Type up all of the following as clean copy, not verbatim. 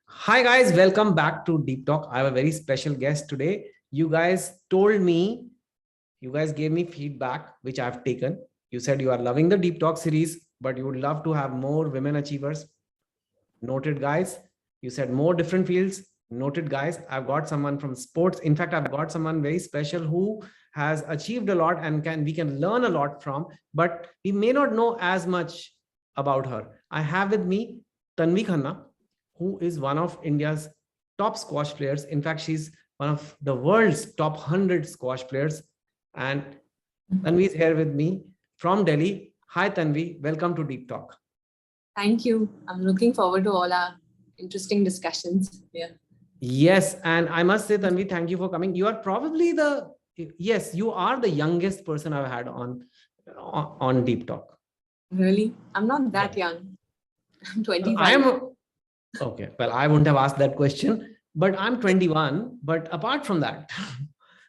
Hi guys, welcome back to Deep Talk. I have a very special guest today. You guys told me, you guys gave me feedback, which I've taken. You said you are loving the Deep Talk series, but you would love to have more women achievers. Noted, guys. You said more different fields. Noted, guys. I've got someone from sports. In fact, I've got someone very special who has achieved a lot and we can learn a lot from, but we may not know as much about her. I have with me Tanvi Khanna, who is one of India's top squash players. In fact, she's one of the world's top 100 squash players. And Tanvi is here with me from Delhi. Hi, Tanvi. Welcome to Deep Talk. Thank you. I'm looking forward to all our interesting discussions here. Yes. And I must say, Tanvi, thank you for coming. You are probably you are the youngest person I've had on Deep Talk. Really? I'm not that young. I'm 25. I am. Okay. Well, I wouldn't have asked that question, but I'm 21. But apart from that,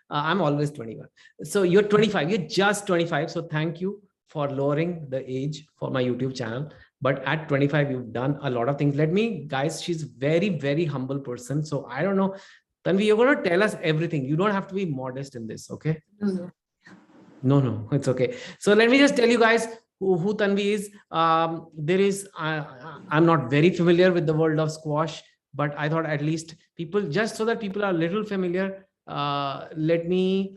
I'm always 21. So you're 25. You're just 25. So thank you for lowering the age for my YouTube channel. But at 25, you've done a lot of things. Guys, she's very, very humble person. So I don't know. Tanvi, you're going to tell us everything. You don't have to be modest in this. Okay. No, it's okay. So let me just tell you guys who Tanvi is. I'm not very familiar with the world of squash, but I thought at least people, just so that people are a little familiar, let me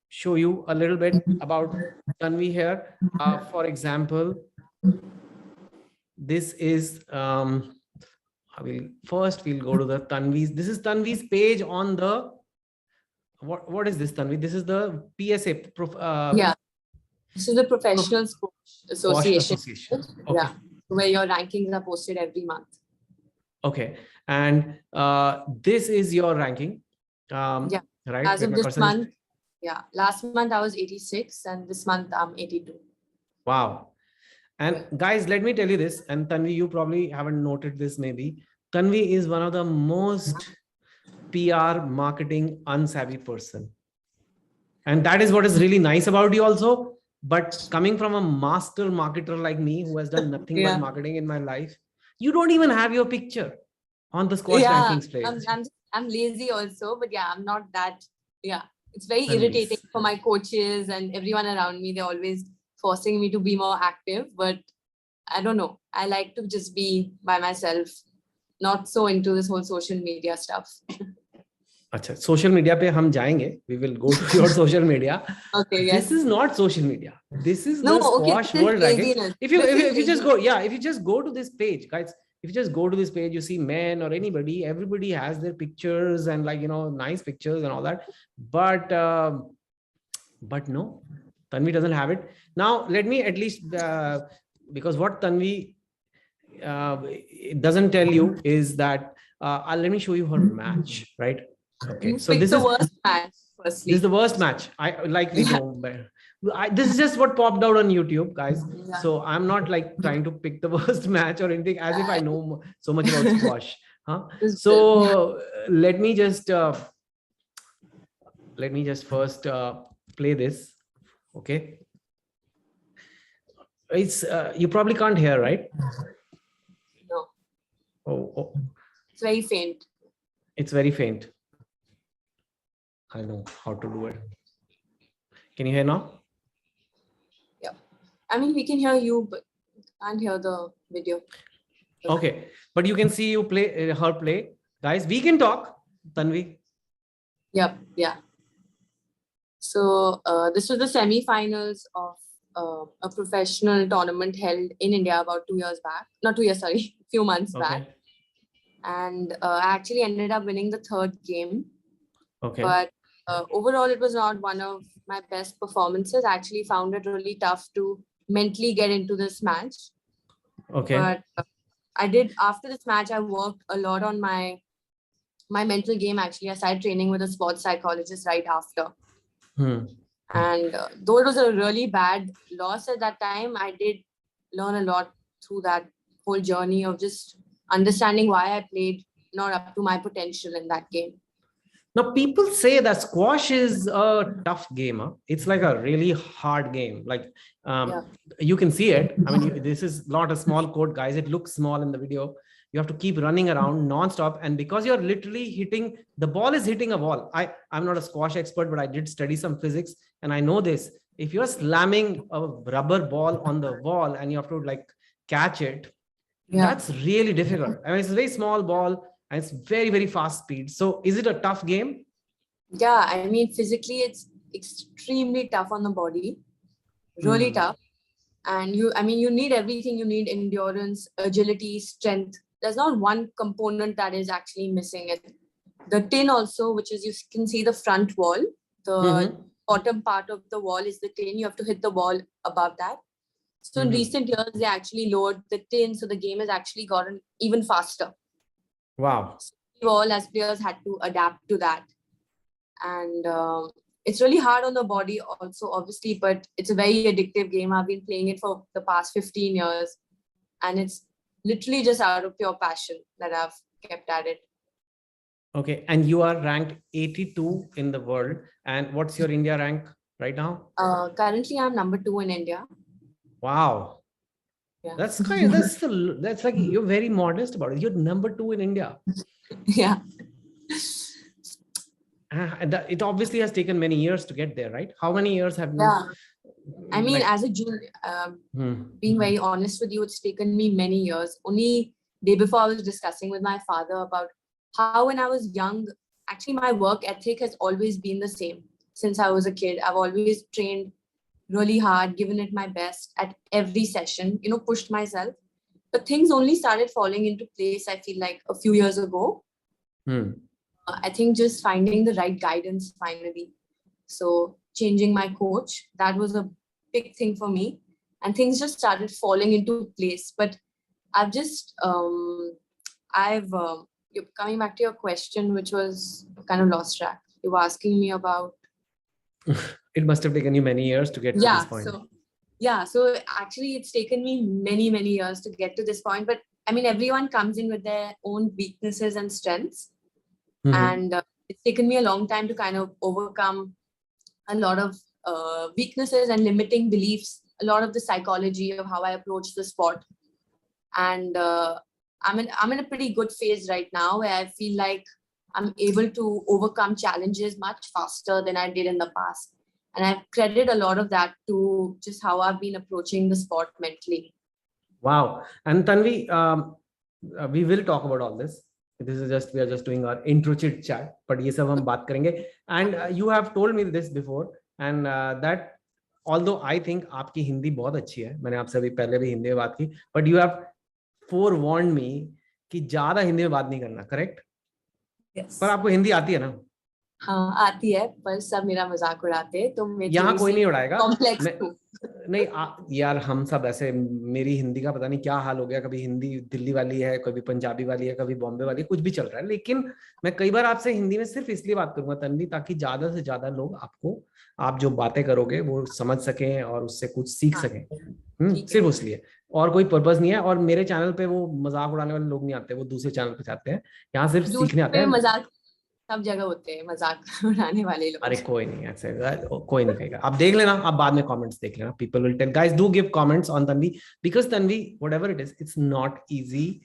show you a little bit about Tanvi here. For example, this is, we'll go to the Tanvi's. This is Tanvi's page on the, what is this, Tanvi? This is the PSA. Yeah. This is the Professional Squash Association. Okay. Yeah. Where your rankings are posted every month. Okay. And this is your ranking. Yeah. Right. As of this month. Yeah. Last month I was 86 and this month I'm 82. Wow. And guys, let me tell you this. And Tanvi, you probably haven't noted this maybe. Tanvi is one of the most PR marketing unsavvy person. And that is what is really nice about you also. But coming from a master marketer like me, who has done nothing but marketing in my life, you don't even have your picture on the squash rankings page. I'm lazy also, but yeah, I'm not that. Yeah, it's very irritating for my coaches and everyone around me. They're always forcing me to be more active, but I don't know. I like to just be by myself, not so into this whole social media stuff. Acha, social media pe hum jayenge. We will go to your social media. Okay, yes. This is not social media. This is the squash world ranking. If you just go, if you just go to this page, guys, if you just go to this page, you see men or everybody has their pictures and nice pictures and all that. But no, Tanvi doesn't have it. Now, let me at least, because what Tanvi doesn't tell you is that, let me show you her match, right? Okay, so this is the worst match. Firstly, this is the worst match. This is just what popped out on YouTube, guys. Yeah. So I'm not like trying to pick the worst match or anything, as if I know so much about squash. So let me just first play this. Okay. It's you probably can't hear, right? No. Oh. It's very faint. It's very faint. I know how to do it. Can you hear now? Yeah. I mean, we can hear you, but can't hear the video. Okay. But you can see you play her play. Guys, we can talk, Tanvi. Yep. Yeah. So this was the semi-finals of a professional tournament held in India about 2 years back. Not 2 years, sorry, a few months back. And I actually ended up winning the third game. Okay. But overall, it was not one of my best performances. I actually found it really tough to mentally get into this match. Okay. But I did, after this match, I worked a lot on my mental game. Actually, I started training with a sports psychologist right after. And though it was a really bad loss at that time, I did learn a lot through that whole journey of just understanding why I played not up to my potential in that game. Now, people say that squash is a tough game. Huh? It's like a really hard game. Like you can see it. I mean, this is not a small court, guys. It looks small in the video. You have to keep running around non-stop, and because you're literally hitting, the ball is hitting a wall. I'm not a squash expert, but I did study some physics, and I know this. If you're slamming a rubber ball on the wall and you have to like catch it, that's really difficult. I mean, it's a very small ball and it's very, very fast speed. So is it a tough game? Yeah, I mean, physically, it's extremely tough on the body, really tough. And you need everything. You need endurance, agility, strength. There's not one component that is actually missing. The tin also, which is, you can see the front wall, the bottom part of the wall is the tin. You have to hit the wall above that. So in recent years, they actually lowered the tin, so the game has actually gotten even faster. Wow. So we all as players had to adapt to that. And it's really hard on the body also, obviously, but it's a very addictive game. I've been playing it for the past 15 years, and it's literally just out of pure passion that I've kept at it. Okay, and you are ranked 82 in the world. And what's your India rank right now? Currently, I'm number 2 in India. Wow. Yeah. That's like, you're very modest about it. You're number 2 in India. Yeah. And it obviously has taken many years to get there, right? How many years have you? Yeah. I mean, as a junior, being very honest with you, it's taken me many years. Only day before, I was discussing with my father about how when I was young, actually my work ethic has always been the same since I was a kid. I've always trained really hard, given it my best at every session, pushed myself. But things only started falling into place, I feel like, a few years ago. I think just finding the right guidance finally. So changing my coach, that was a big thing for me. And things just started falling into place. But I've just, coming back to your question, which was kind of lost track. You were asking me about. It must have taken you many years to get to this point. So actually it's taken me many, many years to get to this point. But I mean, everyone comes in with their own weaknesses and strengths. And it's taken me a long time to kind of overcome a lot of weaknesses and limiting beliefs, a lot of the psychology of how I approach the sport. And I'm in a pretty good phase right now where I feel like I'm able to overcome challenges much faster than I did in the past. And I credit a lot of that to just how I've been approaching the sport mentally. Wow. And Tanvi, we will talk about all this. We are just doing our intro chit chat, but ये सब हम बात करेंगे. And you have told me this before, and that although I think आपकी हिंदी बहुत अच्छी है, मैंने आपसे अभी पहले भी हिंदी में बात की, but you have forewarned me कि ज़्यादा हिंदी में बात नहीं करना, correct? Yes. पर आपको हिंदी आती है ना? हाँ आती है, पर सब मेरा मजाक उड़ाते हैं, तो मैं यहाँ कोई नहीं उड़ाएगा. नहीं यार, हम सब ऐसे, मेरी हिंदी का पता नहीं क्या हाल हो गया. कभी हिंदी दिल्ली वाली है, कभी पंजाबी वाली है, कभी बॉम्बे वाली है, कुछ भी चल रहा है. लेकिन मैं कई बार आपसे हिंदी में सिर्फ इसलिए बात करूंगा तन्वी, ताकि ज्यादा से ज्यादा लोग आप जो बातें करोगे वो समझ सकें और उससे कुछ सीख सकें. सिर्फ उसलिए, और कोई पर्पस नहीं है. और मेरे चैनल पे वो मजाक उड़ाने वाले लोग नहीं आते, वो दूसरे चैनल पे आते हैं. यहाँ सिर्फ सीखने आते हैं. मजाक सब जगह होते हैं, मजाक उड़ाने वाले लोग. अरे कोई नहीं, ऐसे कोई नहीं कहेगा. आप देख लेना, आप बाद में कमेंट्स देख लेना. People will tell. Guys, do give comments on Tanvi, because Tanvi, whatever it is, it's not easy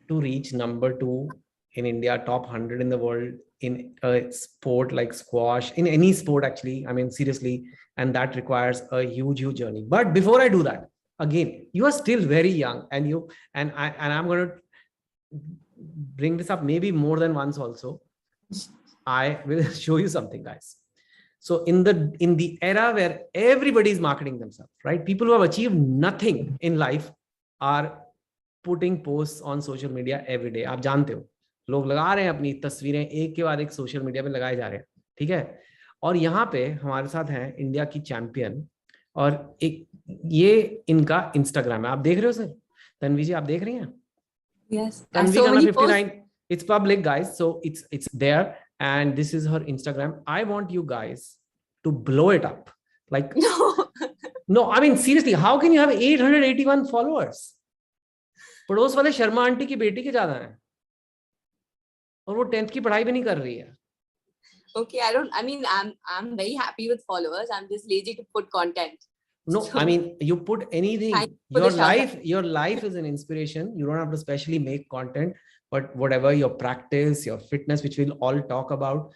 to reach number 2 in India, top 100 in the world in a sport like squash, in any sport actually. I mean, seriously, and that requires a huge journey. But before I do that, again, you are still very young, and I'm going to bring this up maybe more than once also. I will show you something, guys. So in the era where everybody is marketing themselves, right? People who have achieved nothing in life are putting posts on social media every day. आप जानते हो, लोग लगा रहे हैं अपनी तस्वीरें एक के बाद एक सोशल मीडिया पे लगाए जा रहे हैं, ठीक है? और यहाँ पे हमारे साथ हैं इंडिया की चैंपियन, और एक ये इनका इंस्टाग्राम है. आप देख रहे हो सर? तन्वी जी, आप देख रही हैं? Yes. Tanvi Khanna 59. It's public, guys, so it's there, and this is her Instagram. I want you guys to blow it up. Like no, I mean seriously, how can you have 881 followers? पड़ोस वाले Sharma aunty की बेटी के ज्यादा हैं, और वो 10th की पढ़ाई भी नहीं कर रही है. Okay, I'm very happy with followers. I'm just lazy to put content. No, I mean, you put anything. Thank you for the shout out. Your life is an inspiration. You don't have to specially make content, but whatever your practice, your fitness, which we'll all talk about,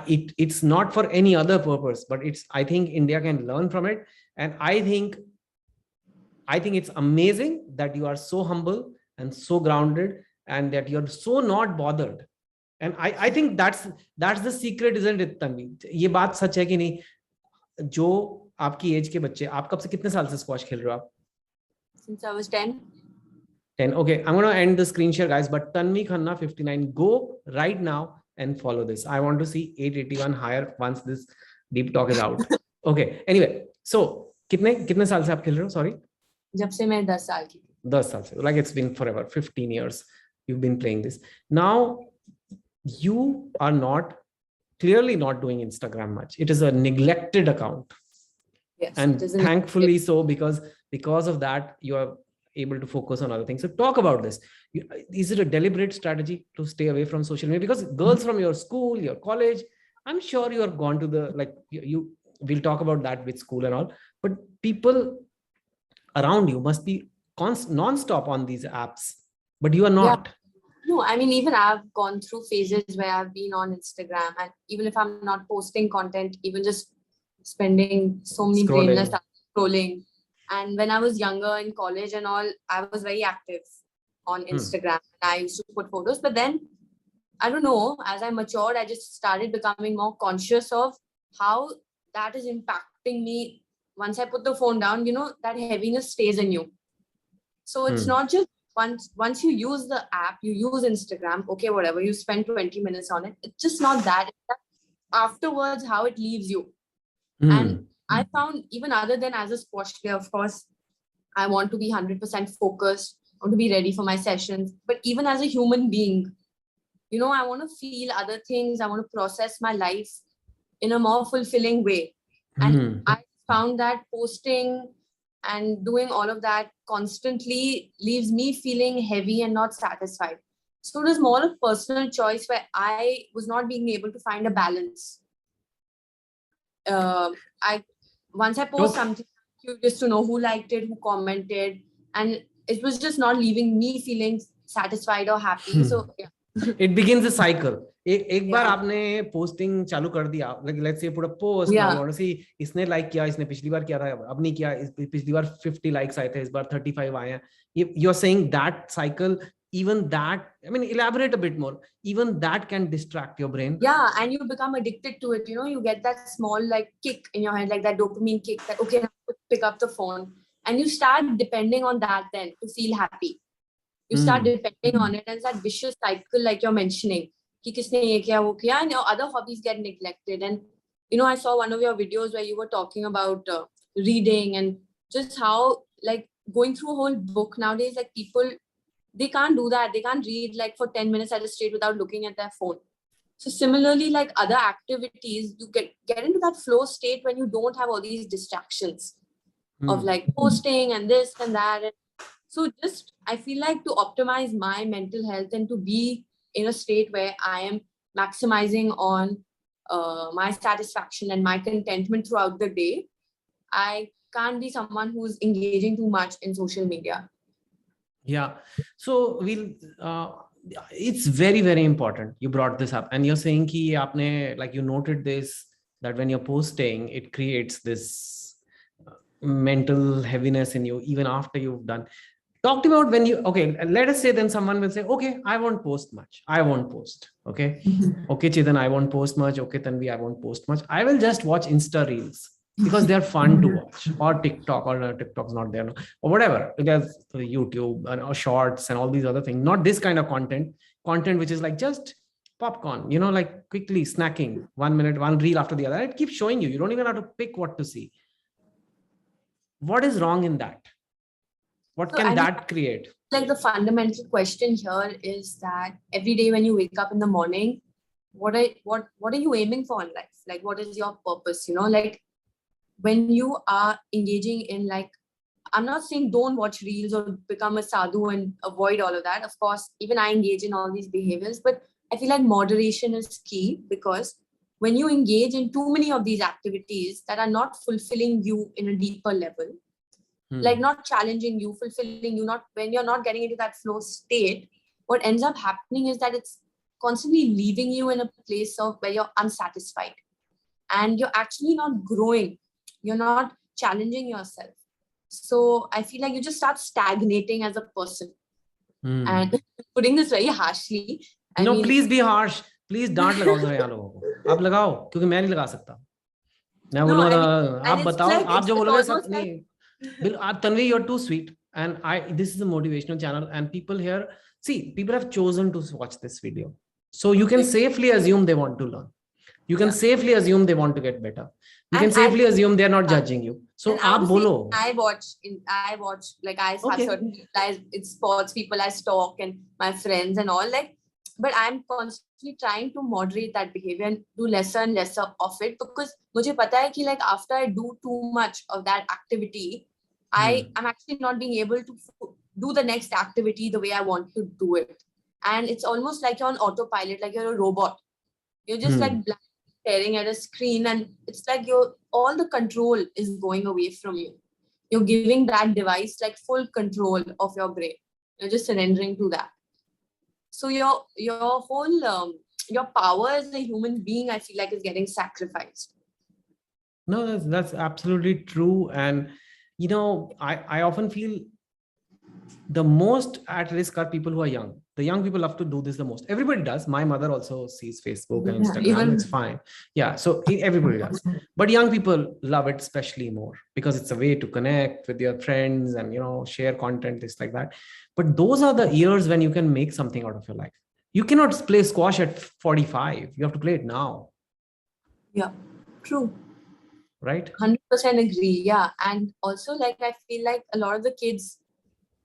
it's not for any other purpose, but I think India can learn from it. And I think it's amazing that you are so humble and so grounded, and that you're so not bothered. And I think that's the secret, isn't it, Tanvi? ये बात सच है कि नहीं? जो आपकी as के बच्चे, आप कब से कितने साल से स्क्वॉश खेल रहे हो आप? Since I was 10. 10. Okay, I'm going to end the screen share, guys. But Tanvi Khanna 59, go right now and follow this. I want to see 881 higher once this deep talk is out. Okay. Anyway, so कितने साल से आप खेल रहे हो? Sorry. जब से मैं 10 साल की थी. 10 साल से. Like it's been forever. 15 years you've been playing this. Now you are clearly not doing Instagram much. It is a neglected account. Yes, and thankfully so, because of that you are able to focus on other things. So talk about this. Is it a deliberate strategy to stay away from social media? Because girls from your school, your college, I'm sure you are gone to the, like, you we'll talk about that with school and all, but people around you must be non-stop on these apps, but you are not. Yeah. No, I mean, even I've gone through phases where I've been on Instagram, and even if I'm not posting content, even just spending so many brainless hours scrolling. And when I was younger in college and all, I was very active on Instagram. I used to put photos, but then I don't know, as I matured, I just started becoming more conscious of how that is impacting me. Once I put the phone down, you know, that heaviness stays in you. So it's not just once you use the app, you use Instagram, okay, whatever, you spend 20 minutes on it. It's just not that. It's that afterwards, how it leaves you. And I found, even other than as a sports player, of course, I want to be 100% focused. I want to be ready for my sessions. But even as a human being, you know, I want to feel other things. I want to process my life in a more fulfilling way. And I found that posting and doing all of that constantly leaves me feeling heavy and not satisfied. So it was more of personal choice where I was not being able to find a balance. Once I post something, I'm curious to know who liked it, who commented, and it was just not leaving me feeling satisfied or happy. So yeah. It begins a cycle. एक बार आपने posting चालू कर दिया, like let's say put a post, now you want to see इसने like किया, इसने पिछली बार किया था, अब नहीं किया, पिछली बार 50 likes आए थे, इस बार 35 आए हैं. You're saying that cycle, even that, I mean, elaborate a bit more. Even that can distract your brain. Yeah, and you become addicted to it. You know, you get that small like kick in your head, like that dopamine kick that, okay, now pick up the phone. And you start depending on that then to feel happy. You start depending on it, and it's that vicious cycle like you're mentioning. Ki kisne ye kiya, wo kiya, and your other hobbies get neglected. And, you know, I saw one of your videos where you were talking about reading and just how, like, going through a whole book nowadays, like people, they can't do that. They can't read like for 10 minutes at a straight without looking at their phone. So similarly, like other activities, you get into that flow state when you don't have all these distractions of like posting and this and that. And so just, I feel like to optimize my mental health and to be in a state where I am maximizing on my satisfaction and my contentment throughout the day, I can't be someone who's engaging too much in social media. Yeah. So it's very, very important. You brought this up, and you're saying ki aapne, like, you noted this, that when you're posting, it creates this mental heaviness in you, even after you've done. Talked about when you, okay, let us say then someone will say, okay, I won't post much. I won't post. Okay. Okay, Chetan, I won't post much. Okay, Tanvi, I won't post much. I will just watch Insta Reels because they're fun to watch, or TikTok, or TikTok's not there, or whatever. There's YouTube and shorts and all these other things. Not this kind of content which is like just popcorn, you know, like quickly snacking, 1 minute, one reel after the other. It keeps showing you. You don't even have to pick what to see. What is wrong in that? What can that create? Like the fundamental question here is that every day when you wake up in the morning, what are you aiming for in life? Like, what is your purpose? You know, like when you are engaging in, like, I'm not saying don't watch reels or become a sadhu and avoid all of that. Of course, even I engage in all these behaviors, but I feel like moderation is key, because when you engage in too many of these activities that are not fulfilling you in a deeper level, like not challenging you, fulfilling you, not when you're not getting into that flow state, what ends up happening is that it's constantly leaving you in a place of where you're unsatisfied and you're actually not growing. You're not challenging yourself. So I feel like you just start stagnating as a person. And putting this very harshly, no, please be harsh. Please डांट लगाओ जरा यहाँ लोगों को. आप लगाओ क्योंकि मैं नहीं लगा सकता. मैं बोलूँगा आप बताओ, आप जो बोलोगे सब नहीं. Tanvi, you're too sweet, and this is a motivational channel, and people here, see, people have chosen to watch this video, so you can safely assume they want to learn. You can safely assume they want to get better. You can safely assume they are not judging you. So aap bolo. I watch like I have certain people, it's sports people I stalk and my friends and all, like, but I'm constantly trying to moderate that behavior and do lesser and lesser of it, because mujhe pata hai ki, like, after I do too much of that activity, I'm actually not being able to do the next activity the way I want to do it. And it's almost like you're on autopilot, like you're a robot. You're just like staring at a screen, and it's like all the control is going away from you. You're giving that device like full control of your brain. You're just surrendering to that. So your whole your power as a human being, I feel like, is getting sacrificed. No, that's absolutely true. And you know, I often feel the most at risk are people who are young. The young people love to do this the most. Everybody does. My mother also sees Facebook and Instagram. It's fine. Yeah, so everybody does. But young people love it especially more because it's a way to connect with your friends and, you know, share content, things like that. But those are the years when you can make something out of your life. You cannot play squash at 45. You have to play it now. Yeah, true. Right? 100% agree. Yeah. And also, like, I feel like a lot of the kids,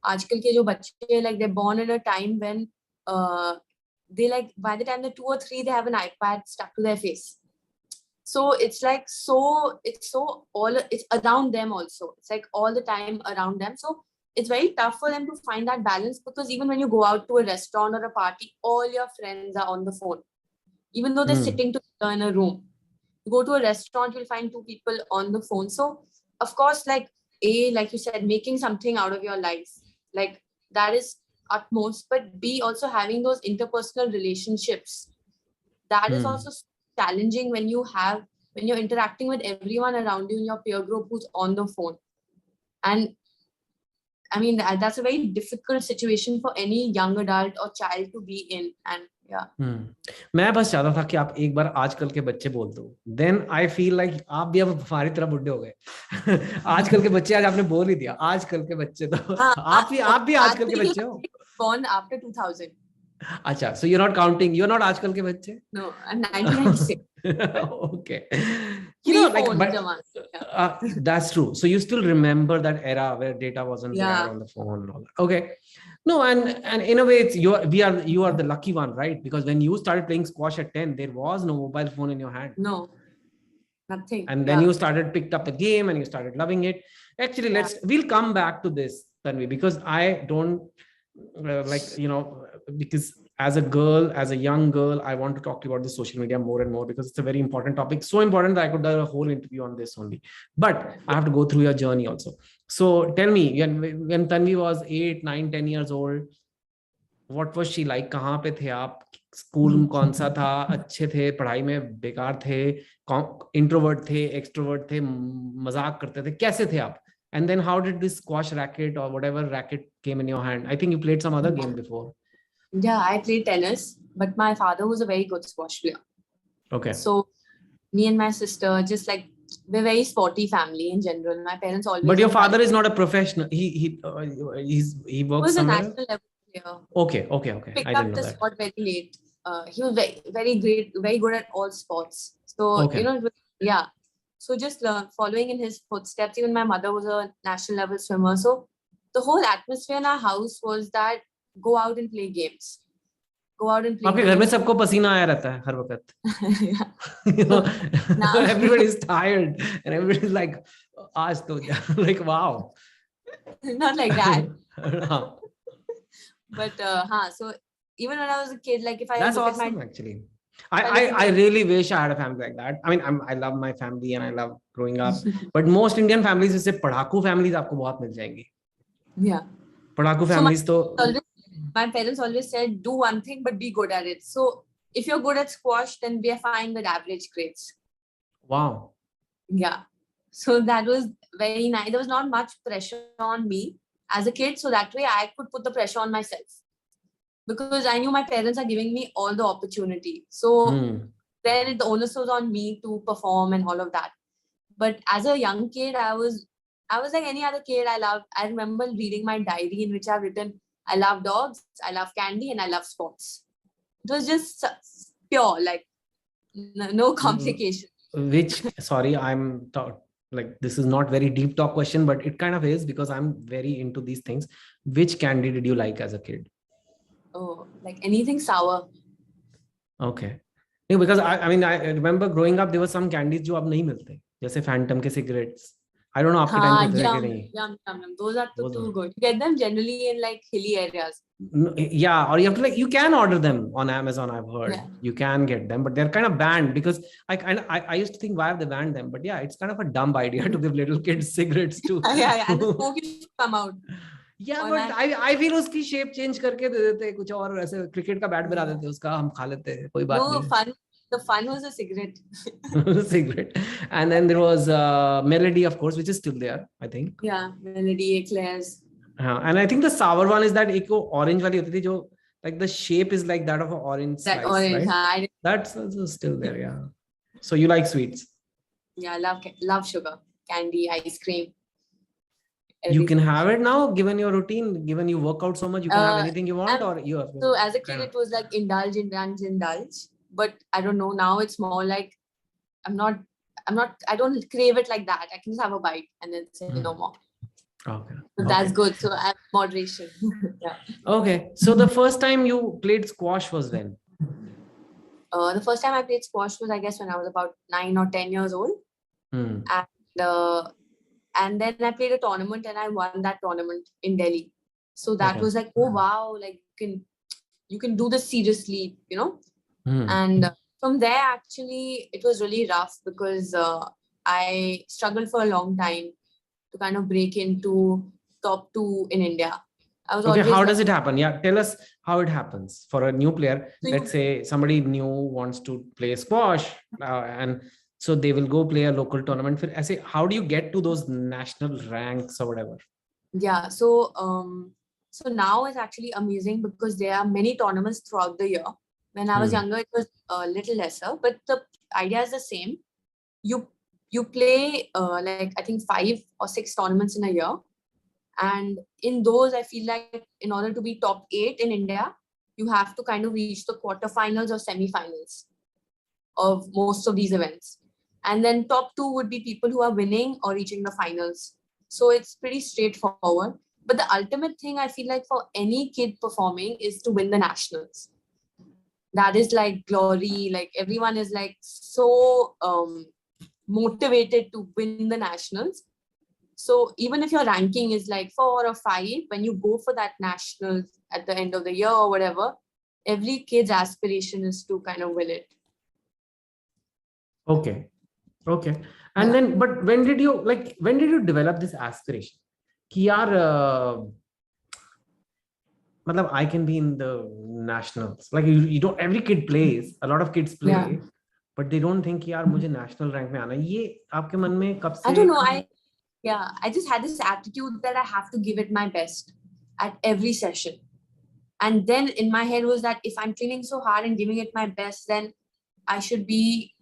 आजकल के जो बच्चे, like, they're born in a time when they, like, by the time they're 2 or 3, they have an iPad stuck to their face. So it's like, it's around them also. It's like all the time around them. So it's very tough for them to find that balance, because even when you go out to a restaurant or a party, all your friends are on the phone, even though they're sitting together in a room. You go to a restaurant, you'll find 2 people on the phone. So of course, like, like you said, making something out of your life, like, that is utmost. But B, also having those interpersonal relationships, that is also challenging when you're interacting with everyone around you in your peer group who's on the phone. And I mean, that's a very difficult situation for any young adult or child to be in. And मैं बस चाहता था कि आप एक बार आजकल के बच्चे बोल दो, then I feel like आप भी अब हमारी तरह बुढ़े हो गए. आजकल के बच्चे, आज आपने बोल ही दिया, आजकल के बच्चे तो आप भी आजकल के बच्चे हो. Born after 2000. अच्छा, so you're not counting. You're not आजकल के बच्चे. No, I'm 1996. Okay. You know, like, that's true. So you still remember that era where data wasn't there on the phone and all that. Okay. No, and in a way, it's you are the lucky one, right? Because when you started playing squash at 10, there was no mobile phone in your hand. No, nothing. And then you picked up the game and you started loving it. Actually, we'll come back to this, Tanvi, because I don't like, you know, because as a young girl, I want to talk to you about the social media more and more, because it's a very important topic. So important that I could do a whole interview on this only. But I have to go through your journey also. So tell me, when Tanvi was 8, 9, 10 years old, what was she like? कहाँ पे थे आप? School कौन सा था? अच्छे थे? पढ़ाई में बेकार थे? इंट्रोवर्ट थे? एक्सट्रोवर्ट थे? मजाक करते थे? कैसे थे आप? And then how did this squash racket or whatever racket came in your hand? I think you played some other game before. Yeah, I played tennis, but my father was a very good squash player. Okay. So me and my sister, just like, we're a very sporty family in general. My parents always. But your father is not a professional. He works somewhere. He was a national level player. Okay. Picked up the sport very late. He was very great, very good at all sports. So you know, So just following in his footsteps. Even my mother was a national level swimmer. So the whole atmosphere in our house was that go out and play games. Go out and play. आपके घर में सबको पसीना आया रहता है हर वक्त. You know, everybody is tired and everybody is like, आज तो like wow. Not like that. But so even when I was a kid, like, if I that's awesome actually. I really wish I had a family like that. I mean, I love my family and I love growing up, but most Indian families, जैसे पढ़ाकू families आपको बहुत मिल जाएंगी. Yeah. पढ़ाकू So families तो my parents always said, do one thing, but be good at it. So if you're good at squash, then we are fine with average grades. Wow. Yeah. So that was very nice. There was not much pressure on me as a kid. So that way I could put the pressure on myself because I knew my parents are giving me all the opportunity. So then the onus was on me to perform and all of that. But as a young kid, I was like any other kid. I remember reading my diary in which I've written, I love dogs, I love candy, and I love sports. It was just pure, like no complication. Sorry, like this is not very deep talk question, but it kind of is because I'm very into these things. Which candy did you like as a kid? Oh, like anything sour. Okay. No, because I mean, I remember growing up, there were some candies जो अब नहीं मिलते, जैसे Phantom के cigarettes. I don't know आपके time पे थे कि नहीं. Yum. Those are too good. You get them generally in like hilly areas. Yeah, or you have to you can order them on Amazon. I've heard you can get them, but they're kind of banned because I used to think why have they banned them? But yeah, it's kind of a dumb idea to give little kids cigarettes too. Yeah, and the smoke used to come out. Yeah, but I feel उसकी shape change करके दे देते कुछ और ऐसे cricket का bat बना देते उसका हम खा लेते कोई बात नहीं. The fun was a cigarette. Cigarette. And then there was Melody, of course, which is still there, I think. Yeah, Melody, Eclairs. And I think the sour one is that एक orange वाली होती थी जो like the shape is like that of an orange slice, orange, right? That's also still there, yeah. So you like sweets? Yeah, I love sugar, candy, ice cream. Everything. You can have it now, given your routine, given you work out so much, you can have anything you want, or you have. So as a kid, it was like indulge. But I don't know, now it's more like I don't crave it like that. I can just have a bite and then say no more. Okay. So that's good. So I have moderation. Yeah. Okay. So the first time you played squash was when? The first time I played squash was, I guess, when I was about 9 or 10 years old. And then I played a tournament and I won that tournament in Delhi. So that was like, oh wow, like you can do this seriously, you know. And from there, actually, it was really rough because I struggled for a long time to kind of break into top 2 in India. I was how does it happen? Yeah, tell us how it happens for a new player. So let's say somebody new wants to play squash and so they will go play a local tournament. How do you get to those national ranks or whatever? Yeah, so now it's actually amazing because there are many tournaments throughout the year. When I was younger, it was a little lesser, but the idea is the same. You play like I think 5 or 6 tournaments in a year. And in those, I feel like in order to be top 8 in India, you have to kind of reach the quarterfinals or semifinals of most of these events. And then top 2 would be people who are winning or reaching the finals. So it's pretty straightforward. But the ultimate thing I feel like for any kid performing is to win the nationals. That is like glory. Like everyone is like so motivated to win the nationals. So even if your ranking is like 4 or 5, when you go for that national at the end of the year or whatever, every kid's aspiration is to kind of win it. Okay. And then, but when did you develop this aspiration? Ki yaar, I can be in the nationals. Like you don't, every kid plays, a lot of kids play, but they don't think yaar mujhe national rank mein aana. Ye aapke man mein kab se? I don't know. I just had this attitude that I have to give it my best at every session. And then in my head was that if I'm training so hard and giving it my best, then I should be,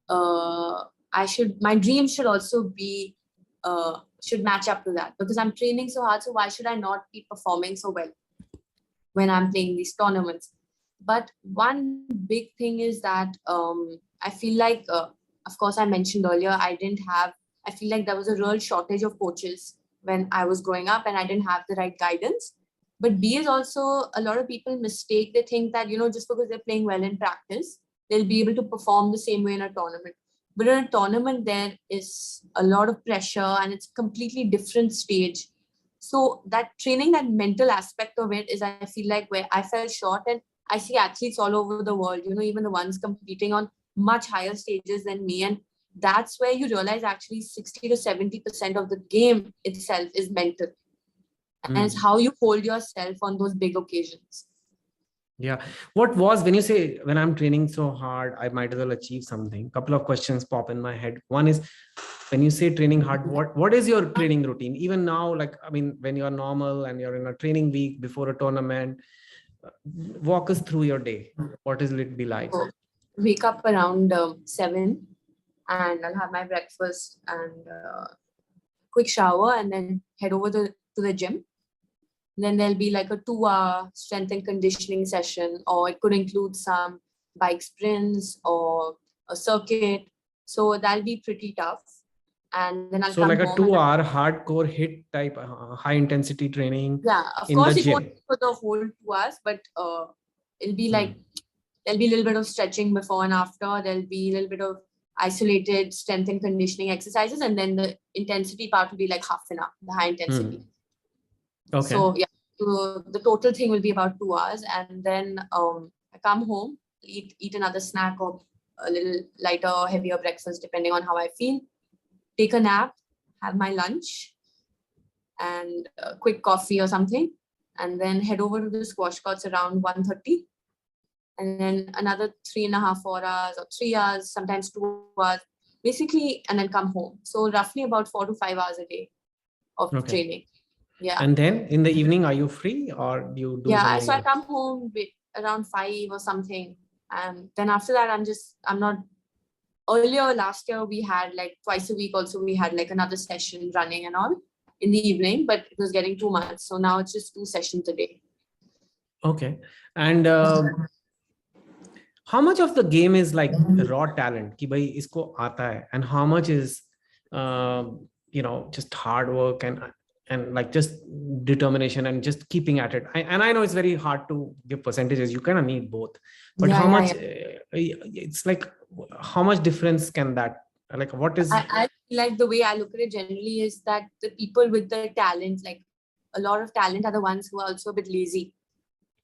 my dreams should also be, should match up to that because I'm training so hard. So why should I not be performing so well when I'm playing these tournaments? But one big thing is that I feel like, of course, I mentioned earlier, I feel like there was a real shortage of coaches when I was growing up and I didn't have the right guidance. But B is also, a lot of people mistake, they think that, just because they're playing well in practice, they'll be able to perform the same way in a tournament. But in a tournament, there is a lot of pressure and it's a completely different stage. So that training, that mental aspect of it is, I feel like where I fell short and I see athletes all over the world, even the ones competing on much higher stages than me. And that's where you realize actually 60 to 70% of the game itself is mental. And it's how you hold yourself on those big occasions. Yeah. What was, when you say, when I'm training so hard, I might as well achieve something, couple of questions pop in my head. One is, when you say training hard, what is your training routine? Even now, like, I mean, when you're normal and you're in a training week before a tournament, walk us through your day. What will it be like? So, wake up around 7 and I'll have my breakfast and quick shower and then head over to the gym. Then there'll be like a 2-hour strength and conditioning session, or it could include some bike sprints or a circuit. So that'll be pretty tough. And then I'll so come like a home 2-hour hardcore hit type, high intensity training. Yeah, of in course the it gym. won't be for the whole 2 hours, but it'll be like there'll be a little bit of stretching before and after. There'll be a little bit of isolated strength and conditioning exercises, and then the intensity part will be like half an hour, the high intensity. Okay. So yeah, so the total thing will be about 2 hours, and then I come home, eat another snack or a little lighter, heavier breakfast depending on how I feel. Take a nap, have my lunch, and a quick coffee or something, and then head over to the squash courts around 1:30, and then another 3.5 4 hours or 3 hours, sometimes 2 hours, basically, and then come home. So roughly about 4 to 5 hours a day of training. Yeah. And then in the evening, are you free or do you do something so I else? come home around 5 or something, and then after that I'm not. Earlier last year we had like twice a week also, we had like another session running and all in the evening, but it was getting too much, so now it's just 2 sessions a day. Okay. And how much of the game is like raw talent ki bhai isko aata hai, and how much is just hard work and like just determination and just keeping at it? And I know it's very hard to give percentages, you kind of need both, but how much it's like, how much difference can that, like, what is I feel like the way I look at it generally is that the people with the talent, like a lot of talent, are the ones who are also a bit lazy.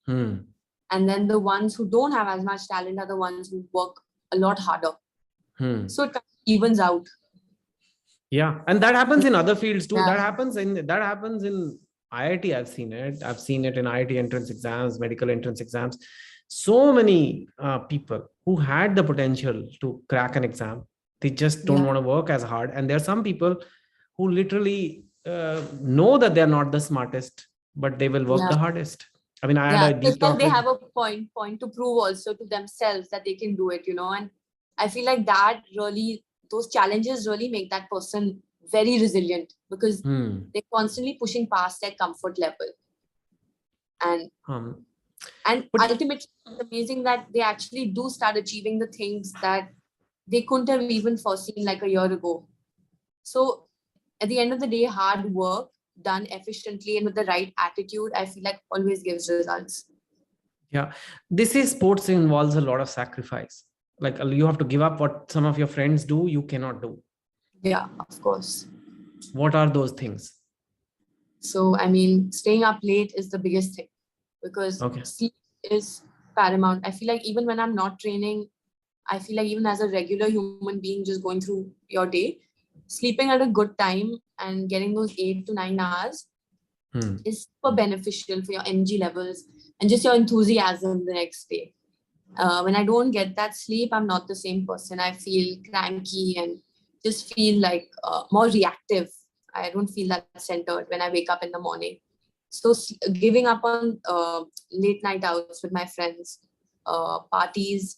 And then the ones who don't have as much talent are the ones who work a lot harder. So it kind of evens out. Yeah, and that happens in other fields too. That happens in IIT. I've seen it in IIT entrance exams, medical entrance exams. So many people who had the potential to crack an exam, they just don't want to work as hard. And there are some people who literally know that they're not the smartest, but they will work the hardest. I mean, I had a deep talk. They have a point to prove also to themselves that they can do it, and I feel like that really, those challenges really make that person very resilient, because they're constantly pushing past their comfort level. And ultimately, it's amazing that they actually do start achieving the things that they couldn't have even foreseen like a year ago. So at the end of the day, hard work done efficiently and with the right attitude, I feel like always gives results. Yeah, this is sports involves a lot of sacrifice. Like you have to give up what some of your friends do, you cannot do. Yeah, of course. What are those things? So, I mean, staying up late is the biggest thing, because sleep is paramount. I feel like even when I'm not training, I feel like even as a regular human being just going through your day, sleeping at a good time and getting those 8 to 9 hours is super beneficial for your energy levels and just your enthusiasm the next day. When I don't get that sleep, I'm not the same person. I feel cranky and just feel like more reactive. I don't feel that centered when I wake up in the morning. So giving up on late night outs with my friends, parties,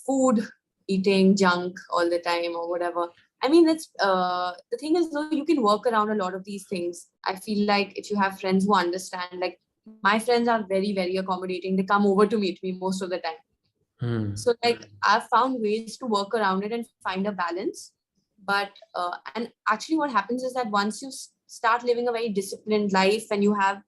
food, eating junk all the time or whatever. I mean, it's the thing is, though, you can work around a lot of these things. I feel like if you have friends who understand, like my friends are very, very accommodating. They come over to meet me most of the time. So like I've found ways to work around it and find a balance. But and actually what happens is that once you start living a very disciplined life and you have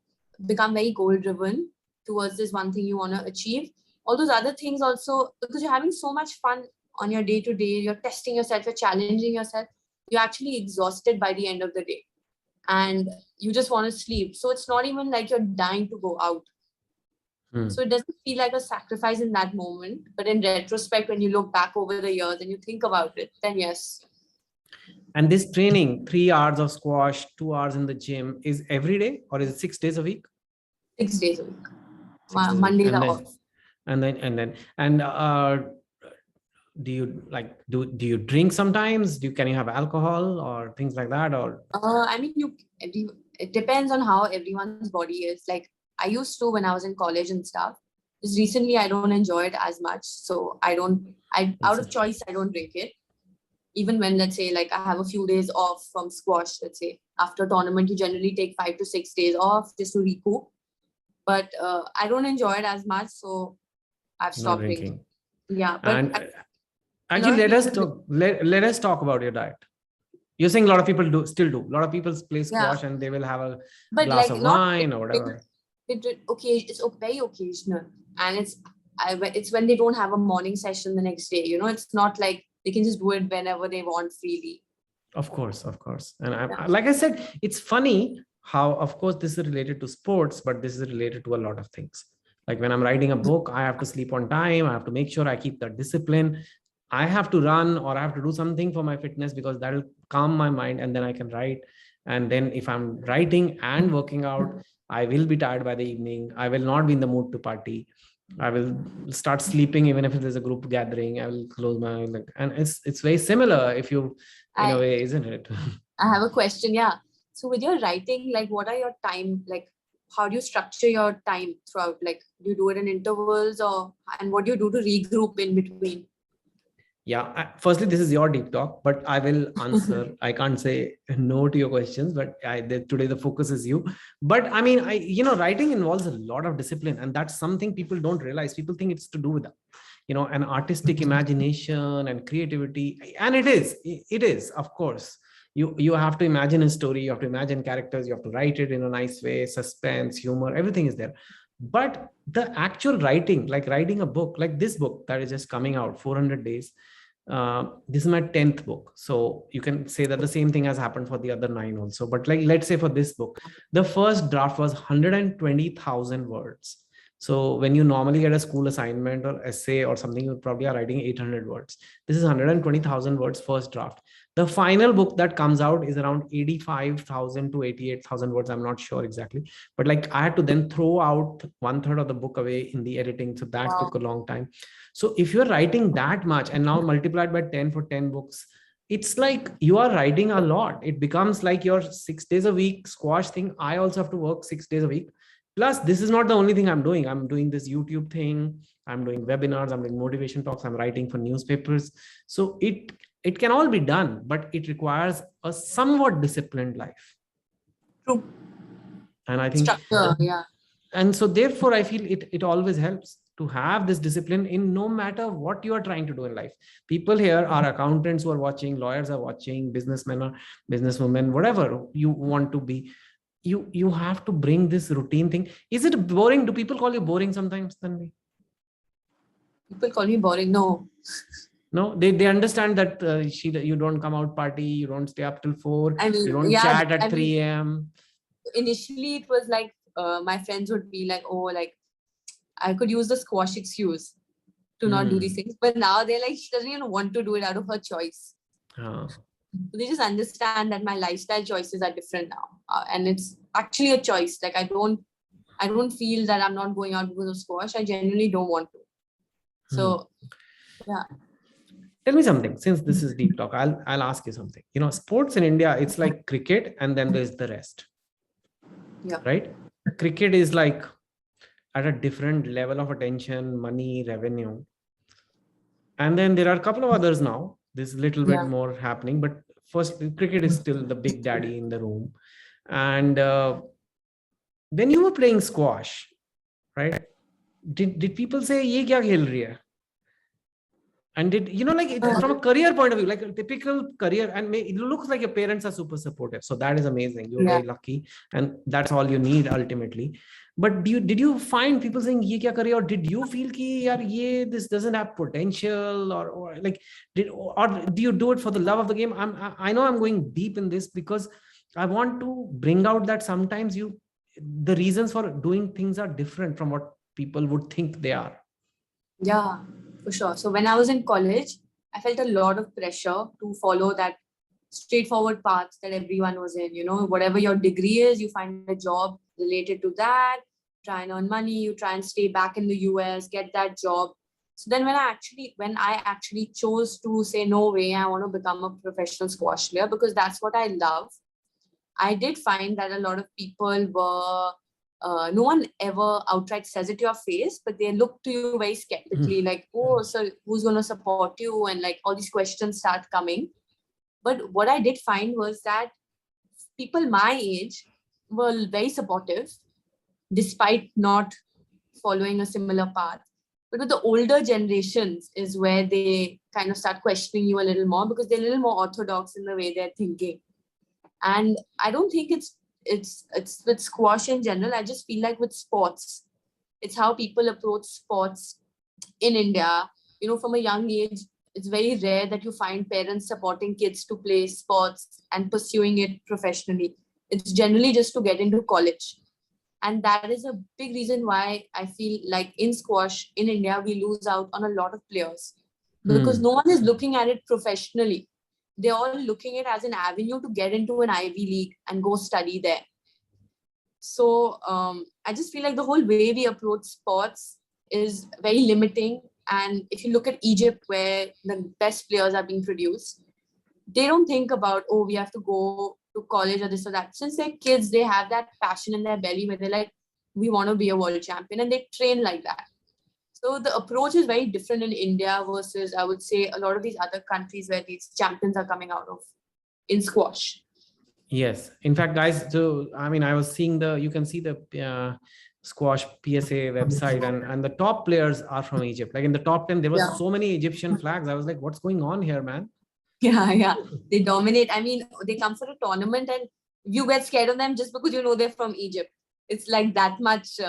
become very goal driven towards this one thing you want to achieve, all those other things also, because you're having so much fun on your day-to-day, you're testing yourself, you're challenging yourself, you're actually exhausted by the end of the day. and you just want to sleep. So it's not even like you're dying to go out. So it doesn't feel like a sacrifice in that moment. But in retrospect, when you look back over the years and you think about it, then yes. And this training, 3 hours of squash, 2 hours in the gym, is every day, or is it 6 days a week? 6 days a week. 6 days Mondays a week. are off. And do you like do you drink sometimes? Can you have alcohol or things like that? Or I mean, it depends on how everyone's body is. Like I used to when I was in college and stuff. Just recently, I don't enjoy it as much, so out of choice, I don't drink it. Even when, let's say, like I have a few days off from squash, let's say after tournament, you generally take 5 to 6 days off just to recoup. But I don't enjoy it as much, so I've stopped drinking. Yeah, but actually, let us talk about your diet. You're saying a lot of people still do. A lot of people play squash and they will have a glass of wine or whatever. It's very occasional, and it's when they don't have a morning session the next day. It's not like they can just do it whenever they want freely. Of course. And like I said, it's funny how, of course, this is related to sports, but this is related to a lot of things. Like when I'm writing a book, I have to sleep on time. I have to make sure I keep that discipline. I have to run or I have to do something for my fitness because that will calm my mind and then I can write. And then if I'm writing and working out, I will be tired by the evening. I will not be in the mood to party. I will start sleeping even if there's a group gathering. I will close my eyes. And it's very similar if you, in a way, isn't it? I have a question. Yeah. So with your writing, like what are your time, like how do you structure your time throughout? Like do you do it in intervals and what do you do to regroup in between? Yeah, firstly, this is your deep talk, but I will answer. I can't say no to your questions, but today the focus is you. But I mean, writing involves a lot of discipline, and that's something people don't realize. People think it's to do with, an artistic imagination and creativity, and it is, of course. You have to imagine a story, you have to imagine characters, you have to write it in a nice way, suspense, humor, everything is there. But the actual writing, like writing a book, like this book that is just coming out, 400 days. This is my 10th book. So you can say that the same thing has happened for the other 9 also. But like, let's say for this book, the first draft was 120,000 words. So when you normally get a school assignment or essay or something, you probably are writing 800 words. This is 120,000 words first draft. The final book that comes out is around 85,000 to 88,000 words. I'm not sure exactly, but like I had to then throw out 1/3 of the book away in the editing. So that took a long time. So if you're writing that much and now multiplied by 10 for 10 books, it's like you are writing a lot. It becomes like your 6 days a week squash thing. I also have to work 6 days a week. Plus, this is not the only thing I'm doing. I'm doing this YouTube thing. I'm doing webinars. I'm doing motivation talks. I'm writing for newspapers. So it can all be done, but it requires a somewhat disciplined life. True. And I think structure, yeah. And so therefore, I feel it always helps to have this discipline in no matter what you are trying to do in life. People here are accountants who are watching, lawyers are watching, businessmen or businesswomen, whatever you want to be. You have to bring this routine thing. Is it boring? Do people call you boring sometimes, Tanvi? People call me boring? No. No, they understand that you don't come out party, you don't stay up till 4, you don't chat at 3 a.m. Initially, it was like my friends would be like, oh, like I could use the squash excuse to not do these things. But now they're like, she doesn't even want to do it out of her choice. They just understand that my lifestyle choices are different now. And it's actually a choice. Like I don't feel that I'm not going out because of squash. I genuinely don't want to. So, yeah. Tell me something, since this is deep talk, I'll ask you something. Sports in India, it's like cricket and then there's the rest. Yeah. Right? Cricket is like at a different level of attention, money, revenue. And then there are a couple of others now. There's a little bit more happening, but first, cricket is still the big daddy in the room. And when you were playing squash, right? Did people say, "Ye kya khel rahi hai?" And from a career point of view, like a typical career, and it looks like your parents are super supportive. So that is amazing. You're very lucky, and that's all you need ultimately. But did you find people saying ye kya kare, or did you feel ki yaar this doesn't have potential, or do you do it for the love of the game? I know I'm going deep in this because I want to bring out that sometimes the reasons for doing things are different from what people would think they are. Yeah, for sure. So when I was in college, I felt a lot of pressure to follow that straightforward path that everyone was in. Whatever your degree is, you find a job related to that, try and earn money, you try and stay back in the US, get that job. So then when I actually chose to say, no way, I want to become a professional squash player because that's what I love, I did find that a lot of people were, no one ever outright says it to your face, but they look to you very skeptically, like, oh, so who's going to support you? And like all these questions start coming. But what I did find was that people my age were very supportive, despite not following a similar path. But with the older generations is where they kind of start questioning you a little more because they're a little more orthodox in the way they're thinking. And I don't think it's with squash in general. I just feel like with sports, it's how people approach sports in India. From a young age, it's very rare that you find parents supporting kids to play sports and pursuing it professionally. It's generally just to get into college. And that is a big reason why I feel like in squash in India, we lose out on a lot of players because no one is looking at it professionally. They're all looking at it as an avenue to get into an Ivy League and go study there. So I just feel like the whole way we approach sports is very limiting. And if you look at Egypt, where the best players are being produced, they don't think about, oh, we have to go to college or this or that. Since they're kids, they have that passion in their belly where they're like, we want to be a world champion, and they train like that. So the approach is very different in India versus, I would say, a lot of these other countries where these champions are coming out of in squash. Yes. In fact, guys, so I mean, I was seeing you can see the squash PSA website, and the top players are from Egypt. Like in the top 10, there were so many Egyptian flags. I was like, what's going on here, man? Yeah. They dominate. I mean, they come for a tournament and you get scared of them just because they're from Egypt. It's like that much.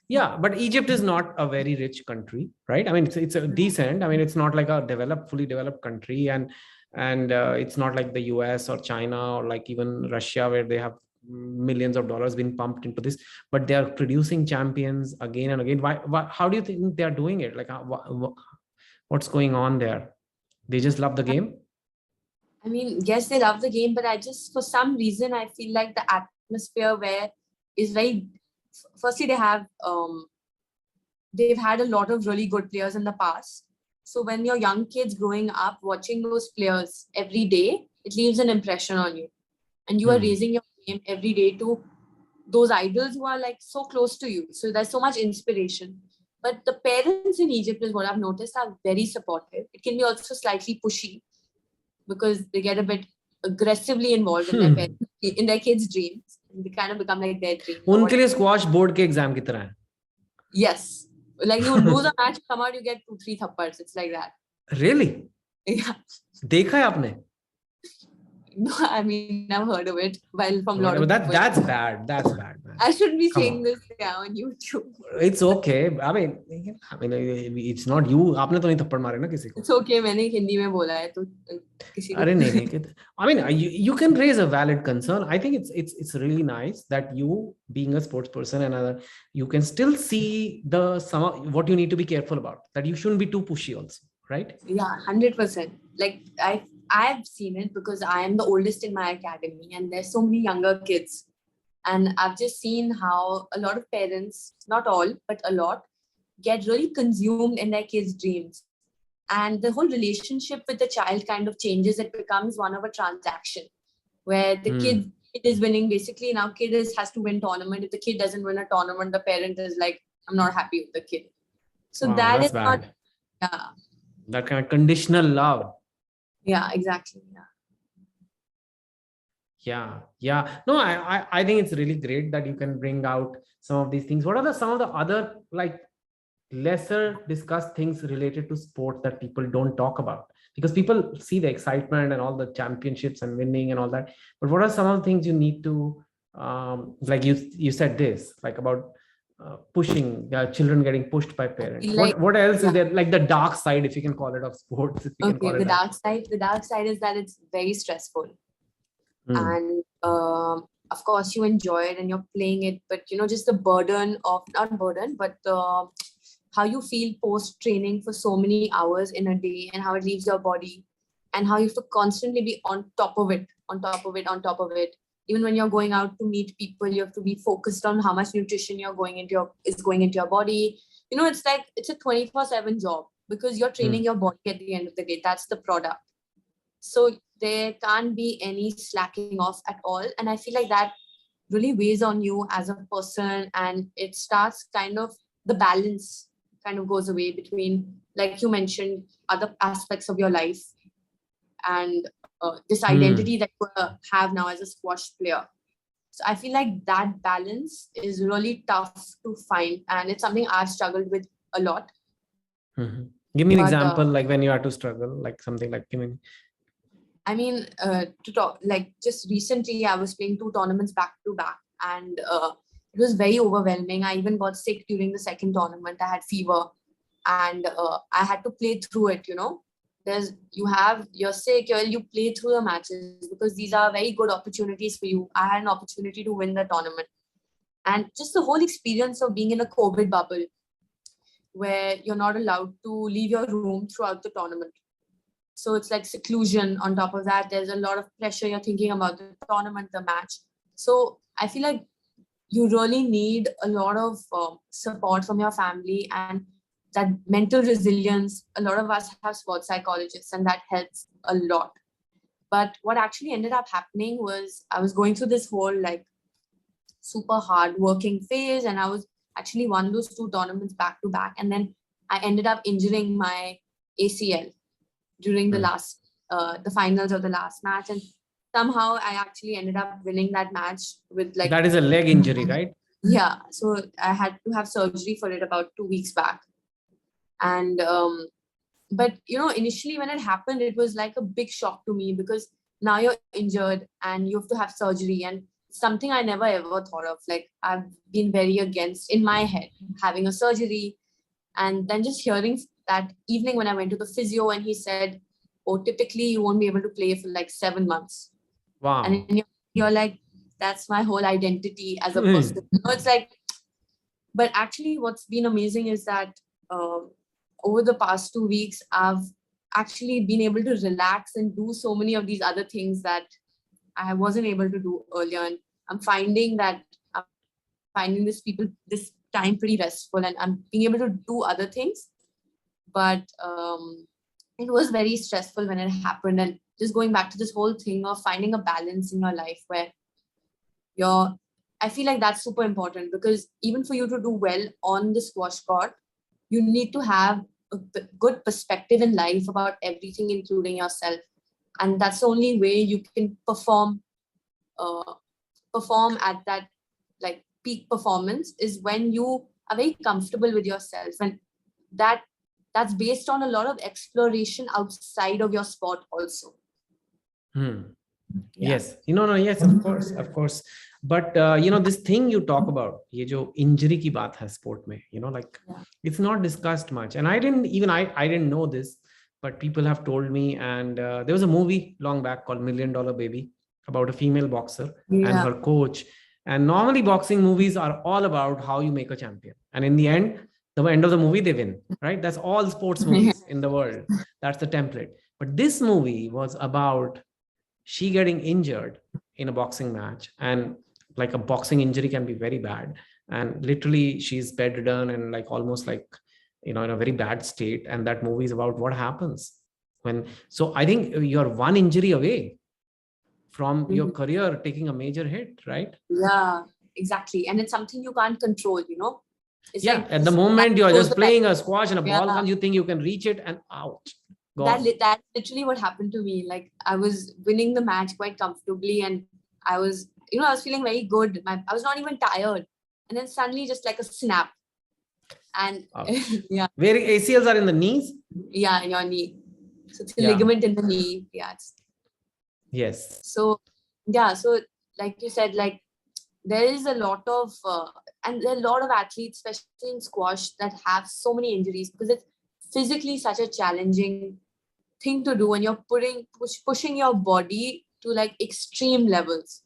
Yeah, but Egypt is not a very rich country, right? I mean, it's a decent. I mean, it's not like a fully developed country, and it's not like the US or China or like even Russia where they have millions of dollars being pumped into this, but they are producing champions again and again. Why how do you think they are doing it? Like, what's going on there? They just love the game? I mean, yes, they love the game, but for some reason, I feel like the atmosphere where is very, firstly, they've had a lot of really good players in the past. So when you're young kids growing up, watching those players every day, it leaves an impression on you. And you are raising your game every day to those idols who are like so close to you. So there's so much inspiration. But the parents in Egypt, is what I've noticed, are very supportive. It can be also slightly pushy because they get a bit aggressively involved in their kids' dreams. They kind of become like their dream. उनके लिए squash board के exam की तरह है. Yes. Like you lose a match, come out, you get 2-3 thappads. It's like that. Really? Yeah. देखा है आपने? No, I mean, I've heard of it. Well, from lot of that's bad. That's bad, man. I shouldn't be saying this on YouTube. It's okay. I mean, it's not you. आपने तो नहीं थप्पड़ मारे ना किसी को. It's okay. मैंने हिंदी में बोला है तो किसी को. अरे नहीं. I mean, you can raise a valid concern. I think it's really nice that you, being a sports person and you can still see what you need to be careful about. That you shouldn't be too pushy also, right? Yeah, 100%. Like I've seen it because I am the oldest in my academy and there's so many younger kids. And I've just seen how a lot of parents, not all, but a lot, get really consumed in their kids' dreams. And the whole relationship with the child kind of changes. It becomes one of a transaction where the kid is winning. Basically, now kid has to win tournament. If the kid doesn't win a tournament, the parent is like, I'm not happy with the kid. So wow, that is bad. Not, yeah. That kind of conditional love. Yeah, exactly. Yeah. No, I think it's really great that you can bring out some of these things. What are some of the other like lesser discussed things related to sports that people don't talk about? Because people see the excitement and all the championships and winning and all that. But what are some of the things you need to, like you said this, like about pushing children getting pushed by parents. Like, what else is there? Like the dark side, if you can call it, of sports. Okay, the dark side is that it's very stressful. and of course you enjoy it and you're playing it, but just the burden of, not burden, but how you feel post training for so many hours in a day, and how it leaves your body, and how you have to constantly be on top of it, on top of it, on top of it. Even when you're going out to meet people, you have to be focused on how much nutrition is going into your body. It's like it's a 24/7 job, because you're training your body at the end of the day. That's the product. So there can't be any slacking off at all. And I feel like that really weighs on you as a person, and it starts kind of, the balance kind of goes away between, like you mentioned, other aspects of your life and this identity that you have now as a squash player. So I feel like that balance is really tough to find, and it's something I've struggled with a lot. Give me an example, like when you had to struggle, like something like, I mean, to talk, like just recently, I was playing 2 tournaments back to back, and it was very overwhelming. I even got sick during the second tournament. I had fever, and I had to play through it. You're sick, you play through the matches, because these are very good opportunities for you. I had an opportunity to win the tournament, and just the whole experience of being in a COVID bubble, where you're not allowed to leave your room throughout the tournament. So it's like seclusion. On top of that, there's a lot of pressure. You're thinking about the tournament, the match. So I feel like you really need a lot of support from your family, and that mental resilience. A lot of us have sports psychologists, and that helps a lot. But what actually ended up happening was, I was going through this whole like super hard working phase, and I was actually won those 2 tournaments back to back. And then I ended up injuring my ACL during the finals of the last match, and somehow I actually ended up winning that match with like, that is a leg injury, right? Yeah, so I had to have surgery for it about 2 weeks back. And but initially when it happened, it was like a big shock to me, because now you're injured and you have to have surgery, and something I never ever thought of. Like, I've been very against in my head having a surgery. And then just hearing that evening when I went to the physio, and he said, oh, typically you won't be able to play for like 7 months. Wow. And you're like, that's my whole identity as a person. It's like, but actually what's been amazing is that over the past 2 weeks, I've actually been able to relax and do so many of these other things that I wasn't able to do earlier. And I'm finding this time pretty restful, and I'm being able to do other things. But it was very stressful when it happened. And just going back to this whole thing of finding a balance in your life, where I feel like that's super important, because even for you to do well on the squash court, you need to have a good perspective in life about everything, including yourself. And that's the only way you can perform at that like peak performance, is when you are very comfortable with yourself. And that's based on a lot of exploration outside of your sport also. Yes, yes, of course. But this thing you talk about, ye jo injury ki baat hai sport mein, it's not discussed much. And I didn't know this, but people have told me. And there was a movie long back called $1 Million Baby, about a female boxer and her coach. And normally boxing movies are all about how you make a champion. And in the end of the movie, they win, right? That's all sports movies in the world. That's the template. But this movie was about she getting injured in a boxing match. And like, a boxing injury can be very bad. And literally she's bedridden and like almost like, in a very bad state. And that movie is about what happens so I think you're one injury away from your career taking a major hit, right? Yeah, exactly. And it's something you can't control, It's like at the moment you're just playing a squash and a ball comes, you think you can reach it, and ouch. That's literally what happened to me. Like, I was winning the match quite comfortably, and I was feeling very good. I was not even tired. And then suddenly just like a snap. And yeah. Where ACLs are in the knees? Yeah, in your knee. So it's a ligament in the knee. Yeah. Yes. So yeah, so like you said, like there is a lot of and there are a lot of athletes, especially in squash, that have so many injuries, because it's physically such a challenging thing to do, and you're pushing your body to like extreme levels.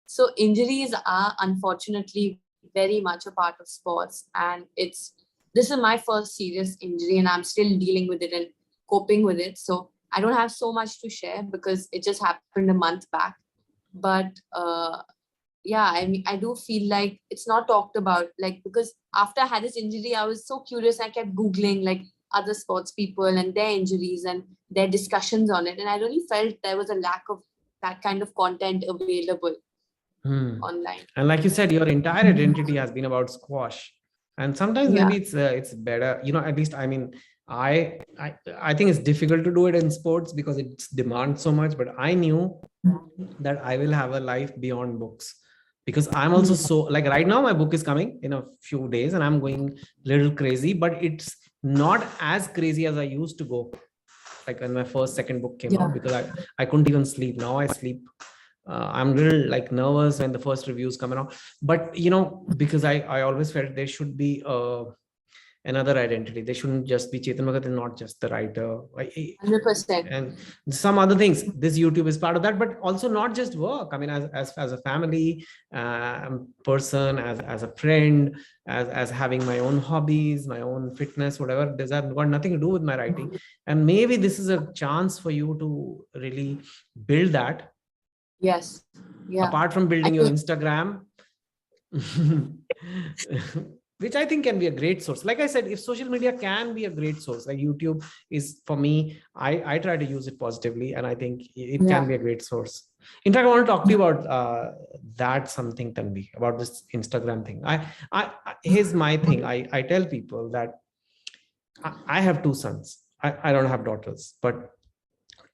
So injuries are unfortunately very much a part of sports, and this is my first serious injury and I'm still dealing with it and coping with it. So I don't have so much to share because it just happened a month back. But yeah, I mean, I do feel like it's not talked about, like, because after I had this injury, I was so curious. I kept Googling like other sports people and their injuries and their discussions on it. And I really felt there was a lack of that kind of content available online. And like you said, your entire identity has been about squash. And sometimes maybe it's better, at least, I mean, I think it's difficult to do it in sports because it demands so much, but I knew that I will have a life beyond books, because I'm also so, like, right now my book is coming in a few days and I'm going a little crazy, but it's not as crazy as I used to go, like when my second book came out, because I couldn't even sleep. Now I sleep. I'm a little like nervous when the first reviews come around, but because I always felt there should be another identity. They shouldn't just be Chetan Bhagat and not just the writer. 100%. And some other things. This YouTube is part of that, but also not just work. I mean, as a family person, as a friend, as having my own hobbies, my own fitness, whatever. There's got nothing to do with my writing. And maybe this is a chance for you to really build that. Yes. Yeah. Apart from building your Instagram, which I think can be a great source. Like I said, if social media can be a great source, like YouTube is, for me, I try to use it positively, and I think it can be a great source. In fact, I want to talk to you about that something, Tanvi, about this Instagram thing. Here's my thing. I tell people that I have two sons. I don't have daughters, but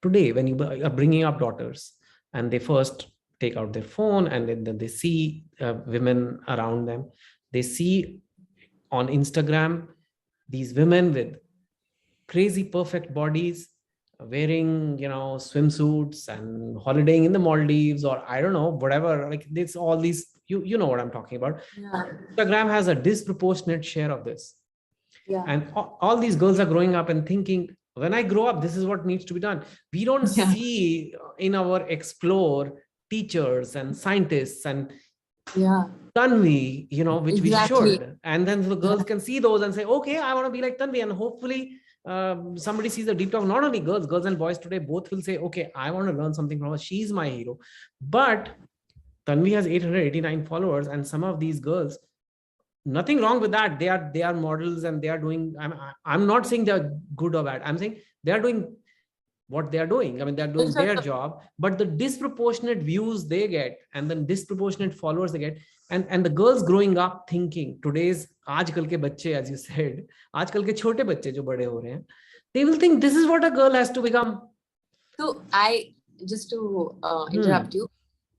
today when you are bringing up daughters and they first take out their phone and then they see women around them, they see on Instagram these women with crazy perfect bodies wearing swimsuits and holidaying in the Maldives, or I don't know, whatever, like it's all these, you know what I'm talking about. Instagram has a disproportionate share of this, and all these girls are growing up and thinking, when I grow up, this is what needs to be done. We don't see in our explore teachers and scientists and Tanvi, which we should. And then the girls can see those and say, okay, I want to be like Tanvi. And hopefully somebody sees the Deep Talk. Not only girls and boys today, both will say, okay, I want to learn something from her. She's my hero. But Tanvi has 889 followers, and some of these girls, nothing wrong with that. They are models and they are doing, I'm not saying they're good or bad. I'm saying they are doing what they are doing. I mean, they're doing their job, but the disproportionate views they get and then disproportionate followers they get, and the girls growing up thinking, today's aajkal ke bacche, as you said, aajkal ke chote bacche jo bade ho rahe hain, they will think this is what a girl has to become. So I just to interrupt you.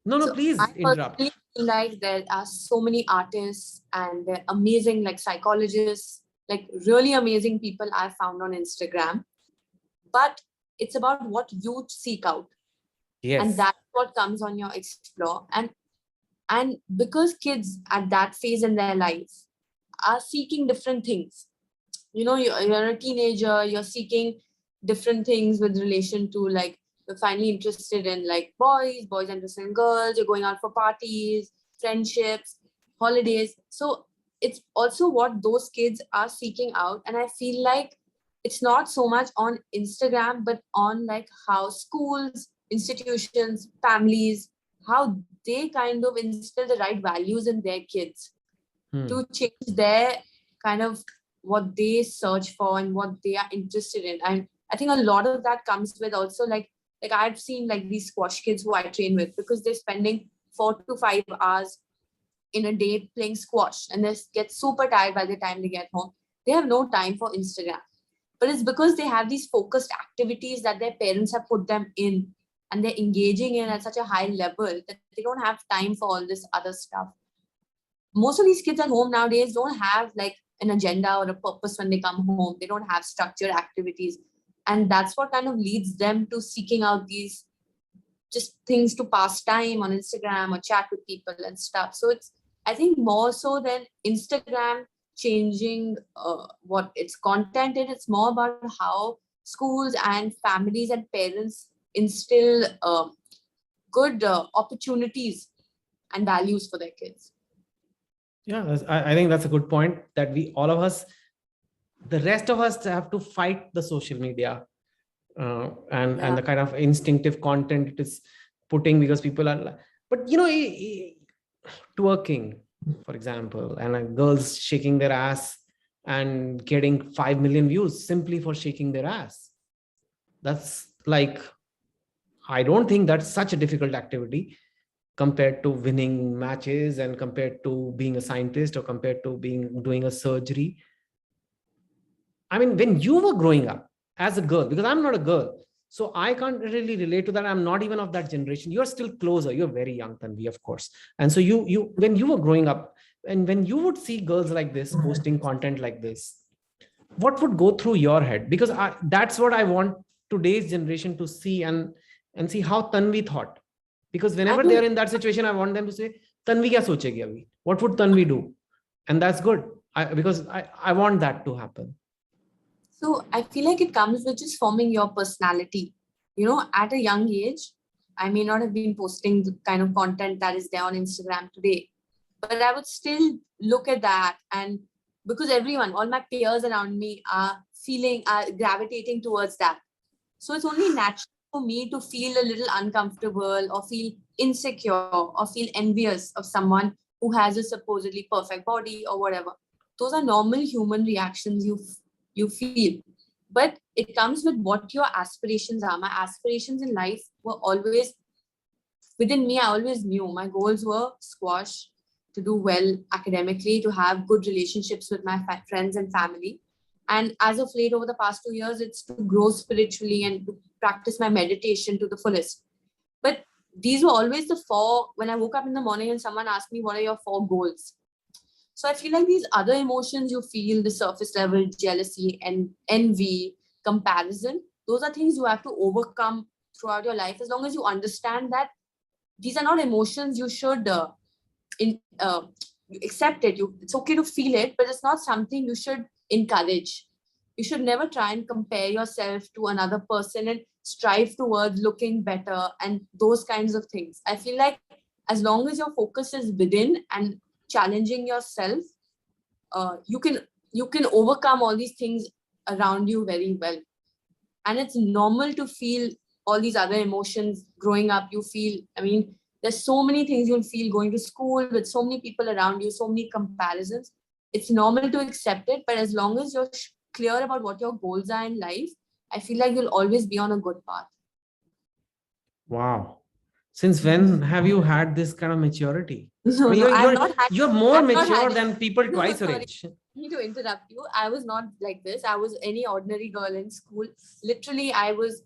No, please interrupt. Like there are so many artists and they're amazing, like psychologists, like really amazing people I found on Instagram, but it's about what you seek out. And that's what comes on your explore. And because kids at that phase in their life are seeking different things, you're a teenager, you're seeking different things with relation to, like, you're finally interested in like boys interested in girls, you're going out for parties, friendships, holidays. So it's also what those kids are seeking out. And I feel like it's not so much on Instagram, but on like how schools, institutions, families, how they kind of instill the right values in their kids to change their kind of what they search for and what they are interested in. And I think a lot of that comes with also like I've seen like these squash kids who I train with, because they're spending 4 to 5 hours in a day playing squash and they get super tired by the time they get home. They have no time for Instagram, but it's because they have these focused activities that their parents have put them in and they're engaging in at such a high level that they don't have time for all this other stuff. Most of these kids at home nowadays don't have like an agenda or a purpose when they come home. They don't have structured activities. And that's what kind of leads them to seeking out these just things to pass time on Instagram or chat with people and stuff. So it's, I think, more so than Instagram changing what its content is, it's more about how schools and families and parents instill good opportunities and values for their kids. Yeah, I think that's a good point, that all of us, the rest of us, have to fight the social media and the kind of instinctive content it is putting, because people are, but twerking, for example, and girls shaking their ass and getting 5 million views simply for shaking their ass. That's like, I don't think that's such a difficult activity compared to winning matches, and compared to being a scientist, or compared to doing a surgery. I mean, when you were growing up as a girl, because I'm not a girl, so I can't really relate to that. I'm not even of that generation. You're still closer. You're very young, Tanvi, of course. And so you when you were growing up, and when you would see girls like this posting content like this, what would go through your head? Because that's what I want today's generation to see, and see how Tanvi thought. Because whenever they're in that situation, I want them to say, Tanvi kya sochegi abhi? What would Tanvi do? And that's good. Because I want that to happen. So I feel like it comes with just forming your personality. At a young age, I may not have been posting the kind of content that is there on Instagram today, but I would still look at that, and because all my peers around me are gravitating towards that. So it's only natural for me to feel a little uncomfortable, or feel insecure, or feel envious of someone who has a supposedly perfect body or whatever. Those are normal human reactions you feel. But it comes with what your aspirations are. My aspirations in life were always within me. I always knew my goals were squash, to do well academically, to have good relationships with my friends and family. And as of late, over the past 2 years, it's to grow spiritually and to practice my meditation to the fullest. But these were always the four. When I woke up in the morning and someone asked me, what are your 4 goals? So I feel like these other emotions you feel, the surface level, jealousy and envy, comparison, those are things you have to overcome throughout your life. As long as you understand that these are not emotions you should accept it. It's okay to feel it, but it's not something you should encourage. You should never try and compare yourself to another person and strive towards looking better and those kinds of things. I feel like as long as your focus is within and challenging yourself, you can overcome all these things around you very well. And it's normal to feel all these other emotions growing up. There's so many things you'll feel going to school with so many people around you, so many comparisons. It's normal to accept it, but as long as you're clear about what your goals are in life, I feel like you'll always be on a good path. Wow. Since when have you had this kind of maturity? No, you're more mature than people twice your age. I need to interrupt you. I was not like this. I was any ordinary girl in school. Literally, I was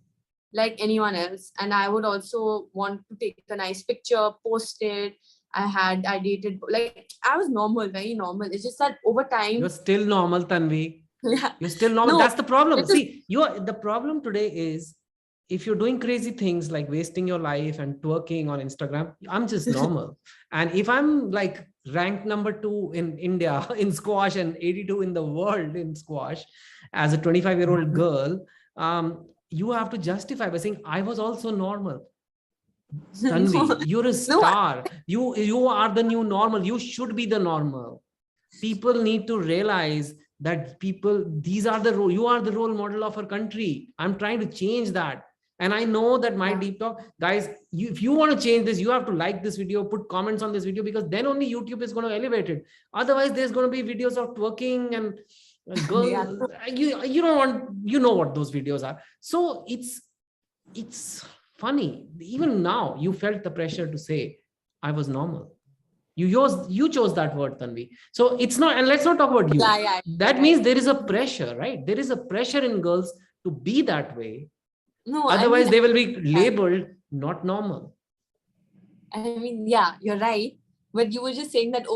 like anyone else. And I would also want to take a nice picture, post it. I dated, like, I was normal, very normal. It's just that over time. You're still normal, Tanvi. Yeah. You're still normal. No, that's the problem. See, the problem today is, if you're doing crazy things like wasting your life and twerking on Instagram, I'm just normal. And if I'm like ranked number 2 in India in squash and 82 in the world in squash as a 25-year-old girl, you have to justify by saying I was also normal. Tanvi, you're a star. You are the new normal. You should be the normal. People need to realize that you are the role model of our country. I'm trying to change that. And I know that my deep talk, guys, if you want to change this, you have to like this video, put comments on this video, because then only YouTube is going to elevate it. Otherwise, there's going to be videos of twerking and girls. You don't want, you know what those videos are. So it's funny. Even now, you felt the pressure to say, I was normal. You chose that word, Tanvi. So it's not, and let's not talk about you. That means there is a pressure, right? There is a pressure in girls to be that way. No, otherwise they will be labeled not normal. Yeah, you're right. But you were just saying that,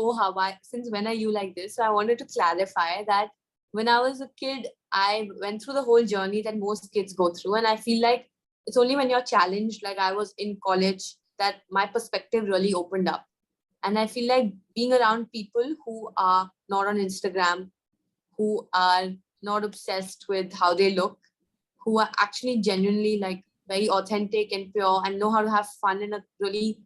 since when are you like this? So I wanted to clarify that when I was a kid, I went through the whole journey that most kids go through. And I feel like it's only when you're challenged, like I was in college, that my perspective really opened up. And I feel like being around people who are not on Instagram, who are not obsessed with how they look, who are actually genuinely like very authentic and pure, and know how to have fun in a really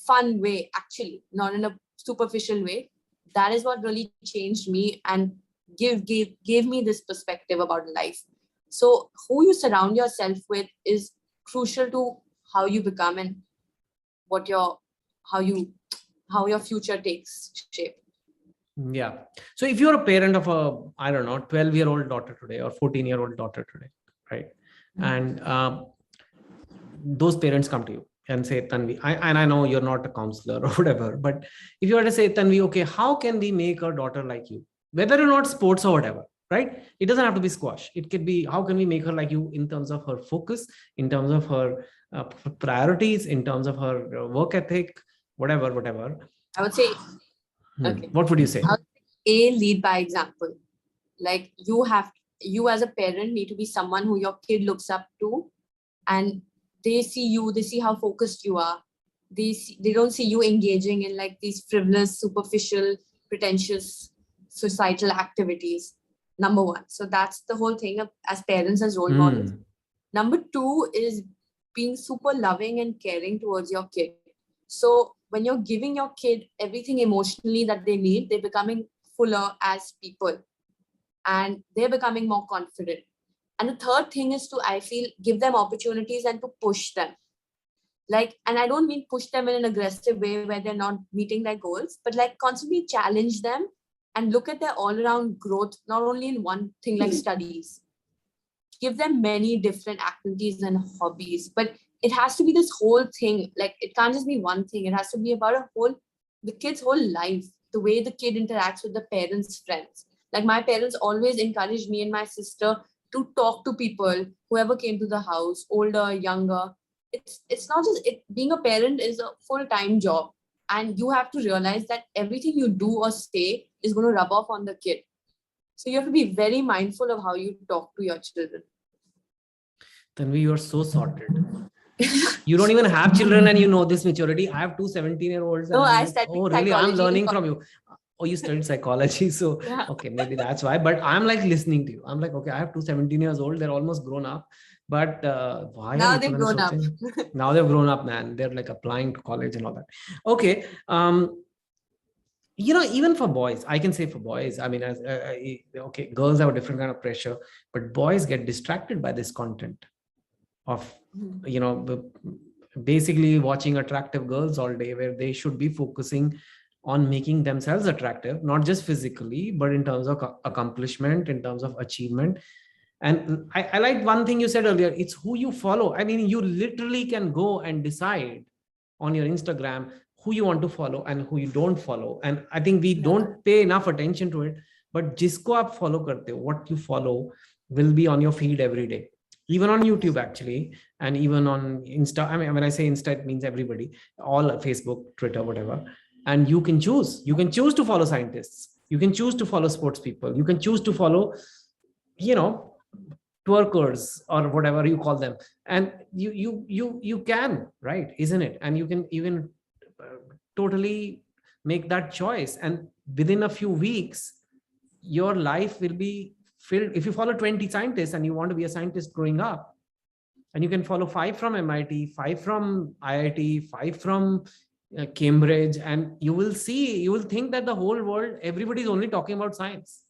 fun way, actually, not in a superficial way. That is what really changed me and gave me this perspective about life. So who you surround yourself with is crucial to how you become and what your how your future takes shape. Yeah. So if you're a parent of a, I don't know, 12-year-old daughter today or 14-year-old daughter today, right? And those parents come to you and say, Tanvi, and I know you're not a counselor or whatever, but if you were to say, Tanvi, okay, how can we make our daughter like you? Whether or not sports or whatever, right? It doesn't have to be squash. It could be, how can we make her like you in terms of her focus, in terms of her priorities, in terms of her work ethic, whatever. I would say, okay. What would you say? Lead by example. Like you as a parent need to be someone who your kid looks up to, and they see you, they see how focused you are. They don't see you engaging in like these frivolous, superficial, pretentious societal activities. Number one. So that's the whole thing as parents, as role models. Number two is being super loving and caring towards your kid. So when you're giving your kid everything emotionally that they need, they're becoming fuller as people and they're becoming more confident. And the third thing is to, I feel, give them opportunities and to push them. Like, and I don't mean push them in an aggressive way where they're not meeting their goals, but like constantly challenge them and look at their all-around growth, not only in one thing like studies. Give them many different activities and hobbies, but it has to be this whole thing. Like, it can't just be one thing. It has to be about the kid's whole life, the way the kid interacts with the parents' friends. Like, my parents always encouraged me and my sister to talk to people, whoever came to the house, older, younger. It's not just it. Being a parent is a full-time job, and you have to realize that everything you do or say is going to rub off on the kid. So you have to be very mindful of how you talk to your children. Tanvi, you are so sorted. You don't even have children and you know this maturity. I have two 17-year-olds. No, I studied really? I'm learning from you. Oh, you studied psychology. So, yeah. Okay, maybe that's why. But I'm like listening to you. I'm like, okay, I have two 17-years-old. They're almost grown up. But why? Now they've grown up. Now they've grown up, man. They're like applying to college and all that. Okay. You know, even for boys, I can say for boys, I mean, okay, girls have a different kind of pressure, but boys get distracted by this content of, you know, basically watching attractive girls all day, where they should be focusing on making themselves attractive, not just physically, but in terms of accomplishment, in terms of achievement. And I like one thing you said earlier, it's who you follow. I mean, you literally can go and decide on your Instagram who you want to follow and who you don't follow. And I think we don't pay enough attention to it, but jisko aap follow karte ho, what you follow will be on your feed every day, even on YouTube actually, and even on Insta. I mean, when I say Insta, it means everybody, all Facebook, Twitter, whatever. And you can choose to follow scientists. You can choose to follow sports people. You can choose to follow, you know, twerkers or whatever you call them. And you can, right? Isn't it? And you can even totally make that choice. And within a few weeks, your life will be filled. If you follow 20 scientists and you want to be a scientist growing up, and you can follow 5 from MIT, 5 from IIT, 5 from Cambridge, and you will think that the whole world, everybody is only talking about science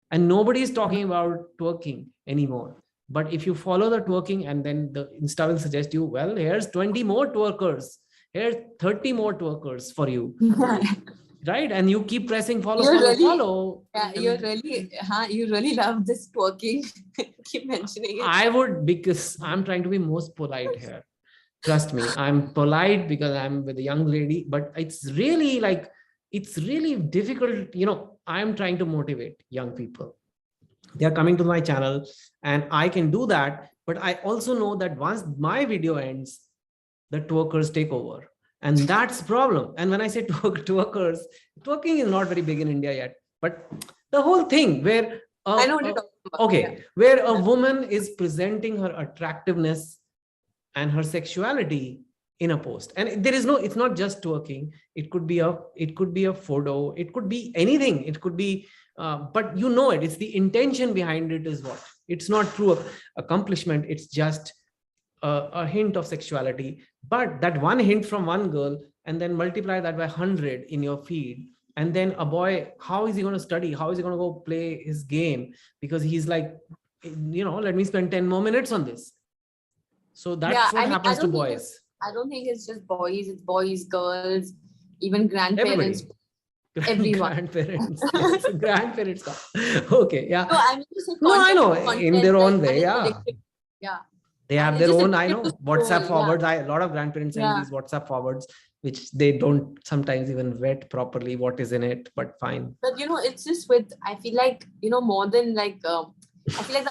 and nobody is talking about twerking anymore. But if you follow the twerking, and then the Insta will suggest you, well, here's 20 more twerkers, here's 30 more twerkers for you. Right? And you keep pressing follow. Yeah, you really love this twerking. Keep mentioning it. I would, because I'm trying to be most polite here. Trust me, I'm polite because I'm with a young lady, but it's really difficult. You know, I'm trying to motivate young people. They're coming to my channel and I can do that. But I also know that once my video ends, the twerkers take over. And that's the problem. And when I say twerkers, twerking is not very big in India yet. But the whole thing where I know what you're talking about. Okay, where a woman is presenting her attractiveness and her sexuality in a post, and it's not just twerking. It could be a photo. It could be anything. It could be, but you know it's the intention behind it is what. It's not true accomplishment. It's just a hint of sexuality, but that one hint from one girl, and then multiply that by 100 in your feed, and then a boy, how is he going to study? How is he going to go play his game? Because he's like, let me spend 10 more minutes on this. So that's what happens to boys. I don't think it's just boys. It's boys, girls, even grandparents. Everyone. Grandparents. Yes, grandparents. Okay, yeah. No, I mean to say I know, in their own way, yeah. Yeah. They have their own, I know, WhatsApp forwards. A lot of grandparents send these WhatsApp forwards, which they don't sometimes even vet properly what is in it, but fine. But it's just I feel like, more than like, I feel like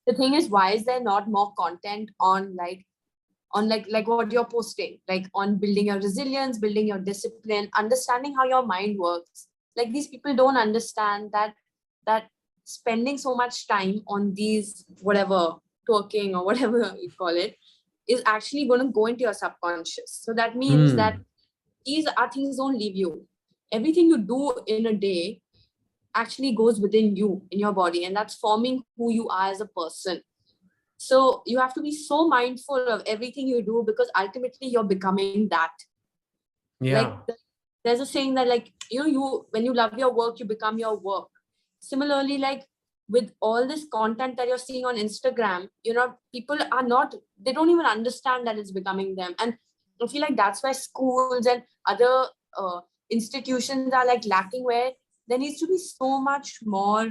the thing is, why is there not more content on like what you're posting, like on building your resilience, building your discipline, understanding how your mind works. Like these people don't understand that spending so much time on these whatever twerking or whatever you call it is actually going to go into your subconscious. So that means that these are things don't leave you. Everything you do in a day actually goes within you, in your body, and that's forming who you are as a person. So you have to be so mindful of everything you do, because ultimately you're becoming that. Yeah. Like there's a saying that like, you when you love your work, you become your work. Similarly, like with all this content that you're seeing on Instagram, people they don't even understand that it's becoming them. And I feel like that's why schools and other institutions are like lacking, where there needs to be so much more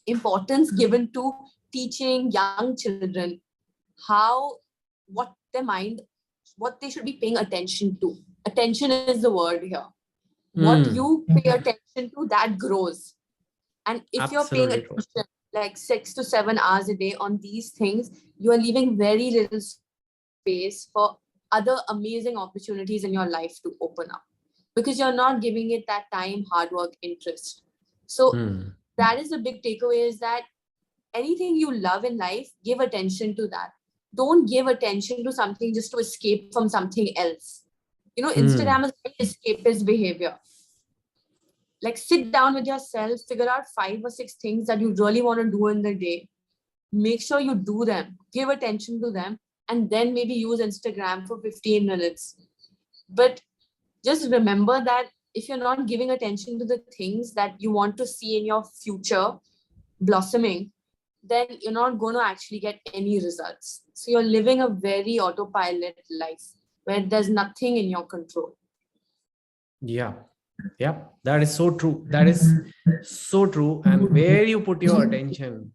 importance given to teaching young children what they should be paying attention to. Attention is the word here. What you pay attention to, that grows. And if you're paying attention like 6 to 7 hours a day on these things, you are leaving very little space for other amazing opportunities in your life to open up, because you're not giving it that time, hard work, interest. So that is the big takeaway, is that anything you love in life, give attention to that. Don't give attention to something just to escape from something else. Instagram is very escapist behavior. Like sit down with yourself, figure out 5 or 6 things that you really want to do in the day. Make sure you do them, give attention to them, and then maybe use Instagram for 15 minutes. But just remember that if you're not giving attention to the things that you want to see in your future blossoming, then you're not going to actually get any results. So you're living a very autopilot life where there's nothing in your control. Yeah, that is so true. That is so true. And where you put your attention,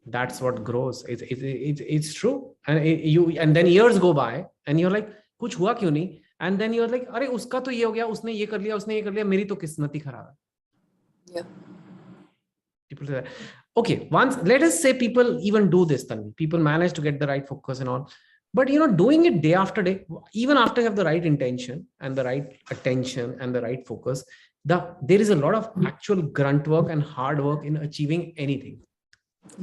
that's what grows. It's true. And then years go by and you're like, kuch hua kyun nahi? And then you're like, अरे उसका तो ये हो गया, उसने ये कर लिया, मेरी तो किस्मत ही खराब है. Yeah. People say that. Okay, once let us say people even do this, Tanvi. People manage to get the right focus and all. But doing it day after day, even after you have the right intention and the right attention and the right focus, there is a lot of actual grunt work and hard work in achieving anything.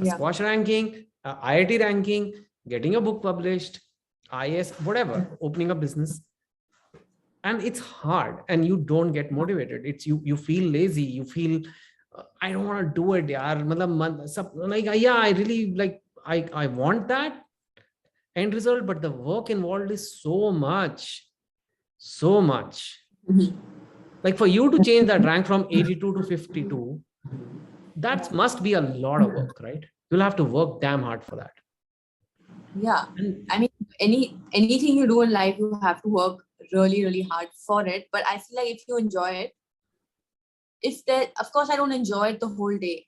Squash ranking, IIT ranking, getting a book published, IAS, whatever, opening a business. And it's hard and you don't get motivated. It's you feel lazy, you feel I don't want to do it. I really like, I want that end result, but the work involved is so much. Like for you to change that rank from 82 to 52, that must be a lot of work, right? You'll have to work damn hard for that. Yeah. I mean, anything you do in life, you have to work really, really hard for it. But I feel like if you enjoy it, of course I don't enjoy it the whole day,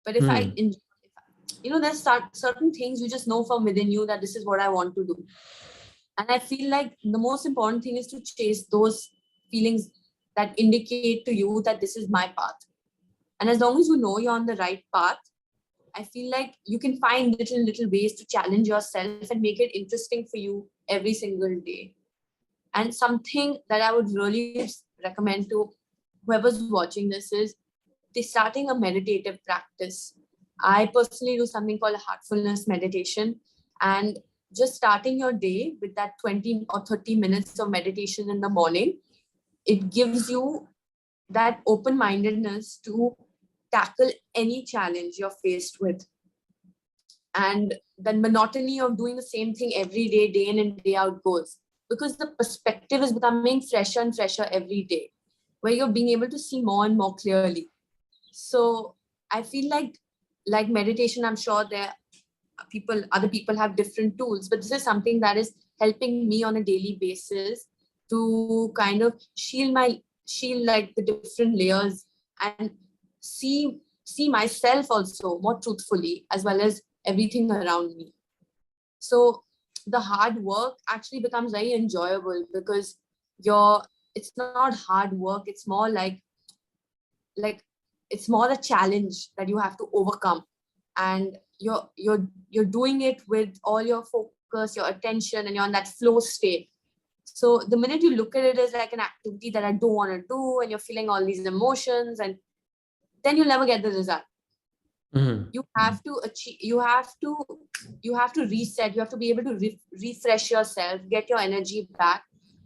but if I enjoy, there's certain things you just know from within you that this is what I want to do. And I feel like the most important thing is to chase those feelings that indicate to you that this is my path. And as long as you know you're on the right path, I feel like you can find little ways to challenge yourself and make it interesting for you every single day. And something that I would really recommend to whoever's watching this is starting a meditative practice. I personally do something called a heartfulness meditation, and just starting your day with that 20 or 30 minutes of meditation in the morning, it gives you that open-mindedness to tackle any challenge you're faced with. And monotony of doing the same thing every day, day in and day out goes. Because the perspective is becoming fresher and fresher every day, where you're being able to see more and more clearly. So I feel like meditation, I'm sure other people have different tools, but this is something that is helping me on a daily basis to kind of shield like the different layers and see myself also more truthfully, as well as everything around me. So the hard work actually becomes very enjoyable, because it's not hard work, it's more like it's more a challenge that you have to overcome, and you're doing it with all your focus, your attention, and you're on that flow state. So the minute you look at it as like an activity that I don't want to do, and you're feeling all these emotions, and then you'll never get the result. You have to achieve, you have to reset, you have to be able to refresh yourself, get your energy back,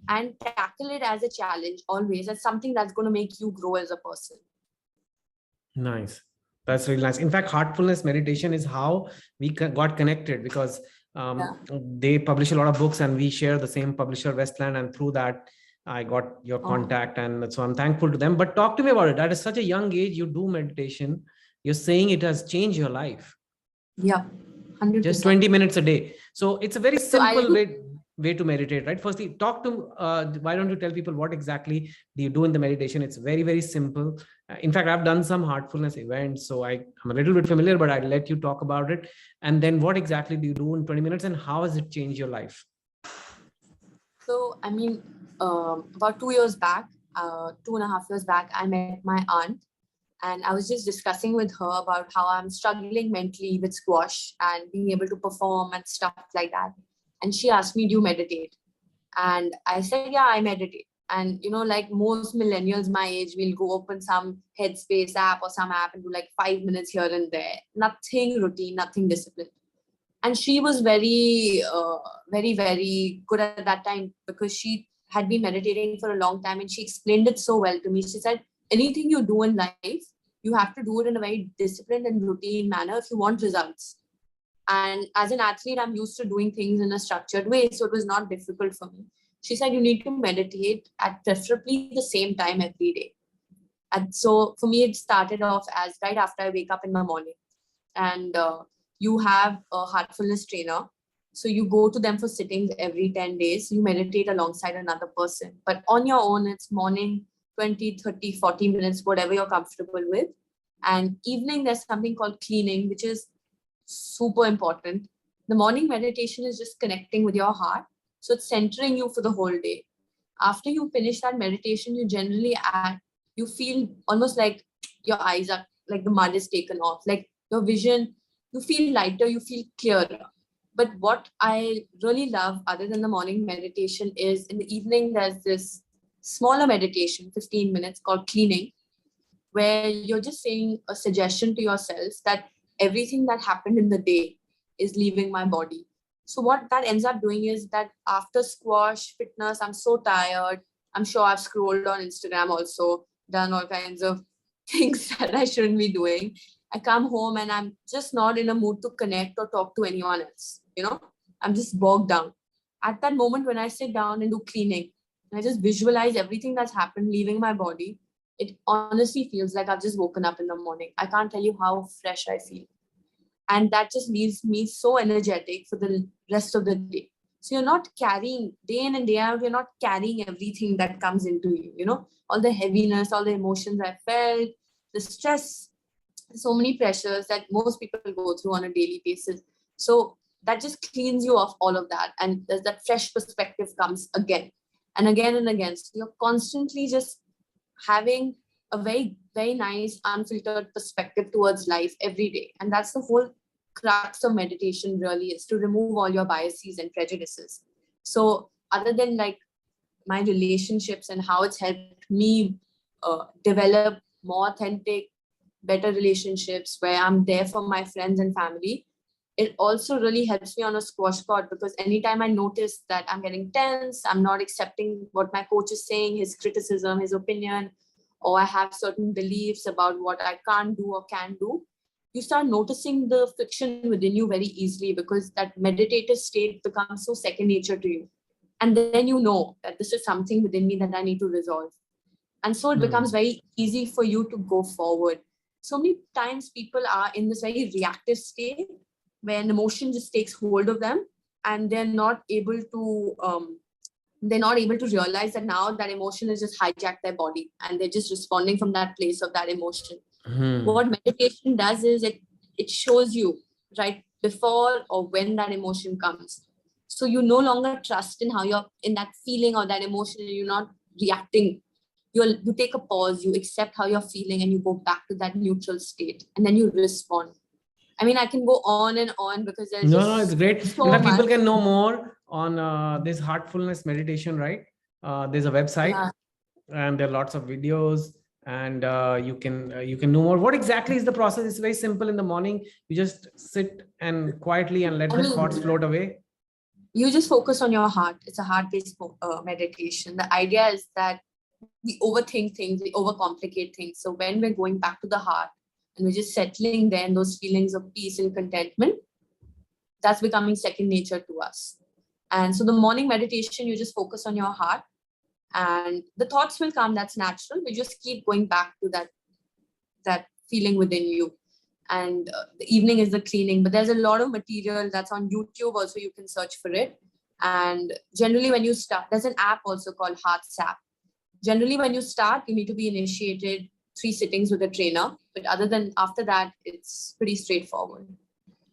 and tackle it as a challenge, always as something that's going to make you grow as a person. Nice. That's really nice. In fact, heartfulness meditation is how we got connected, because they publish a lot of books and we share the same publisher, Westland, and through that I got your contact. And so I'm thankful to them. But talk to me about it. At such a young age, you do meditation. You're saying it has changed your life. Yeah, 100%. Just 20 minutes a day. So it's a very simple way to meditate, right? Firstly, why don't you tell people what exactly do you do in the meditation? It's very, very simple. In fact, I've done some heartfulness events, so I'm a little bit familiar, but I'll let you talk about it. And then what exactly do you do in 20 minutes, and how has it changed your life? So, I mean, about 2 years back, 2.5 years back, I met my aunt, and I was just discussing with her about how I'm struggling mentally with squash and being able to perform and stuff like that. And she asked me, do you meditate? And I said, yeah, I meditate. And, like most millennials my age, we'll go open some Headspace app or some app and do like 5 minutes here and there. Nothing routine, nothing discipline. And she was very, very, very good at that time, because she had been meditating for a long time, and she explained it so well to me. She said, anything you do in life, you have to do it in a very disciplined and routine manner if you want results. And as an athlete, I'm used to doing things in a structured way, so it was not difficult for me. She said, you need to meditate at preferably the same time every day. And so for me, it started off as right after I wake up in the morning. And you have a heartfulness trainer. So you go to them for sittings every 10 days. You meditate alongside another person. But on your own, it's morning, 20, 30, 40 minutes, whatever you're comfortable with. And evening, there's something called cleaning, which is super important. The morning meditation is just connecting with your heart. So it's centering you for the whole day. After you finish that meditation, you feel almost like your eyes are like the mud is taken off, like your vision, you feel lighter, you feel clearer. But what I really love, other than the morning meditation, is in the evening, there's this smaller meditation, 15 minutes, called cleaning, where you're just saying a suggestion to yourself that everything that happened in the day is leaving my body. So what that ends up doing is that after squash, fitness, I'm so tired. I'm sure I've scrolled on Instagram also, done all kinds of things that I shouldn't be doing. I come home and I'm just not in a mood to connect or talk to anyone else. I'm just bogged down. At that moment, when I sit down and do cleaning, and I just visualize everything that's happened leaving my body, it honestly feels like I've just woken up in the morning. I can't tell you how fresh I feel. And that just leaves me so energetic for the rest of the day. So you're not carrying day in and day out, you're not carrying everything that comes into you, all the heaviness, all the emotions I felt, the stress, so many pressures that most people go through on a daily basis. So that just cleans you off all of that. And there's that fresh perspective comes again and again and again. So you're constantly just having a very, very nice, unfiltered perspective towards life every day. And that's the whole crux of meditation, really, is to remove all your biases and prejudices. So other than like my relationships and how it's helped me develop more authentic, better relationships where I'm there for my friends and family, it also really helps me on a squash court, because anytime I notice that I'm getting tense, I'm not accepting what my coach is saying, his criticism, his opinion, or I have certain beliefs about what I can't do or can do, you start noticing the friction within you very easily, because that meditative state becomes so second nature to you. And then you know that this is something within me that I need to resolve. And so it becomes very easy for you to go forward. So many times people are in this very reactive state where an emotion just takes hold of them, and they're not able to realize that now that emotion has just hijacked their body, and they're just responding from that place of that emotion. What meditation does is it shows you right before or when that emotion comes. So you no longer trust in how you're in that feeling or that emotion, and you're not reacting. You take a pause, you accept how you're feeling, and you go back to that neutral state, and then you respond. I mean, I can go on and on because there's no, it's great. so In fact, people much. can know more on this heartfulness meditation, right? There's a website, and there are lots of videos, and you can know more. What exactly is the process? It's very simple. In the morning, you just sit and quietly and let the thoughts float away. You just focus on your heart. It's a heart-based meditation. The idea is that we overthink things, we overcomplicate things. So when we're going back to the heart and we're just settling there in those feelings of peace and contentment, that's becoming second nature to us. And so the morning meditation, you just focus on your heart, and the thoughts will come. That's natural. We just keep going back to that feeling within you. And the evening is the cleaning, but there's a lot of material that's on YouTube also. You can search for it. And generally when you start, there's an app also called HeartSap. Generally when you start, you need to be initiated 3 sittings with a trainer, but after that, it's pretty straightforward.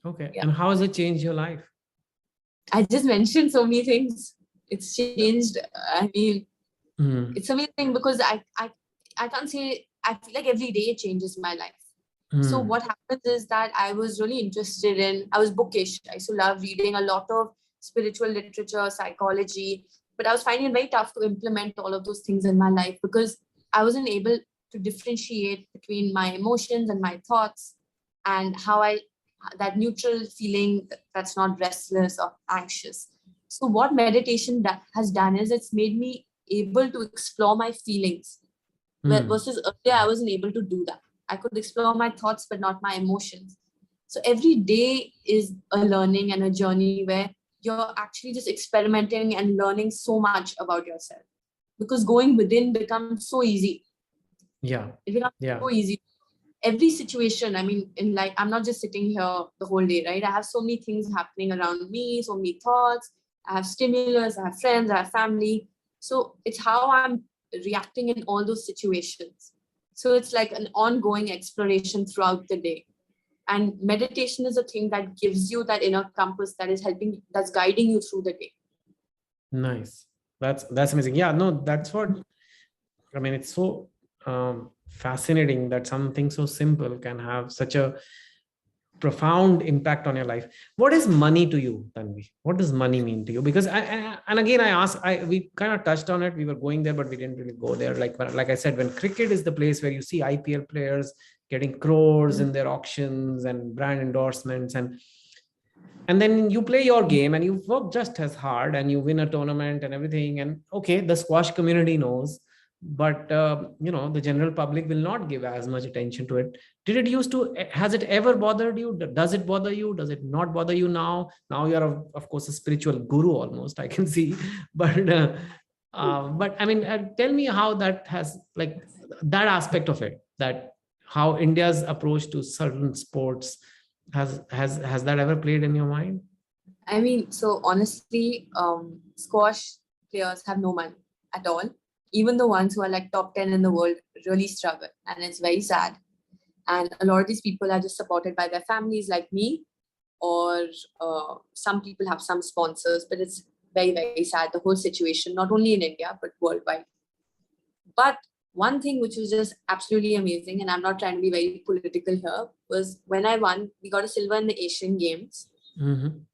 Okay. Yeah. And how has it changed your life? I just mentioned so many things. It's changed. I mean, it's amazing because I can't say, I feel like every day it changes my life. So what happens is that I was really interested I was bookish. I used to love reading a lot of spiritual literature, psychology, but I was finding it very tough to implement all of those things in my life because I wasn't able to differentiate between my emotions and my thoughts, and that neutral feeling that's not restless or anxious. So what meditation has done is it's made me able to explore my feelings, versus earlier I wasn't able to do that. I could explore my thoughts, but not my emotions. So every day is a learning and a journey where you're actually just experimenting and learning so much about yourself, because going within becomes so easy. Yeah. It becomes so easy. Every situation, I mean, in like, I'm not just sitting here the whole day, right? I have so many things happening around me, so many thoughts. I have stimulus, I have friends, I have family. So it's how I'm reacting in all those situations. So it's like an ongoing exploration throughout the day. And meditation is a thing that gives you that inner compass that is that's guiding you through the day. Nice. That's amazing. Yeah, no, that's what, I mean, it's so fascinating that something so simple can have such a profound impact on your life. What is money to you, Tanvi? What does money mean to you? Because we kind of touched on it. We were going there, but we didn't really go there. Like I said, when cricket is the place where you see IPL players getting crores in their auctions and brand endorsements, and then you play your game and you work just as hard and you win a tournament and everything. And okay, the squash community knows, but the general public will not give as much attention to it. Has it ever bothered you? Does it bother you? Does it not bother you now you're of course a spiritual guru almost, I can see. But I mean, tell me how that has, like, that aspect of it, that how India's approach to certain sports has that ever played in your mind? I mean, so honestly, squash players have no money at all. Even the ones who are like top 10 in the world really struggle, and it's very sad. And a lot of these people are just supported by their families like me, or some people have some sponsors, but it's very, very sad, the whole situation, not only in India, but worldwide. But one thing which was just absolutely amazing, and I'm not trying to be very political here, was when I won, we got a silver in the Asian Games. And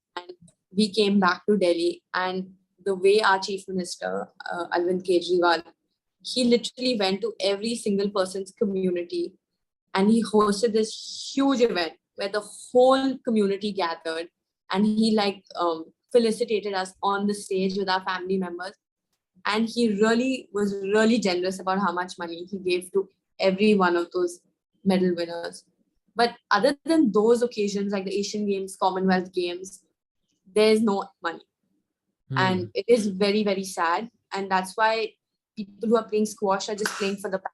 we came back to Delhi, and the way our chief minister, Arvind Kejriwal, he literally went to every single person's community, and he hosted this huge event where the whole community gathered, and he felicitated us on the stage with our family members. And he really was really generous about how much money he gave to every one of those medal winners. But other than those occasions, like the Asian Games, Commonwealth Games, there's no money. And it is very, very sad. And that's why people who are playing squash are just playing for the passion.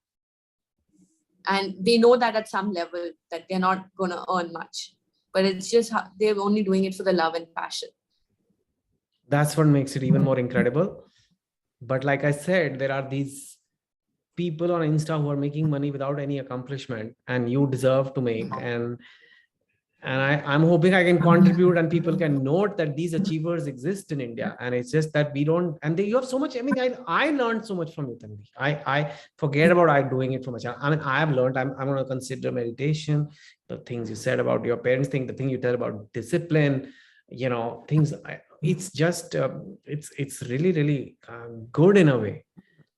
And they know that at some level that they're not going to earn much. But it's just they're only doing it for the love and passion. That's what makes it even more incredible. But like I said, there are these people on Insta who are making money without any accomplishment, and you deserve to make. And I'm hoping I can contribute and people can note that these achievers exist in India. And it's just that we don't, and you have so much. I mean, I learned so much from you, Tanvi. I forget about doing it for much. I mean, I have learned, I'm going to consider meditation, the things you said about your parents thing, the thing you tell about discipline, things. It's just, it's really, really good in a way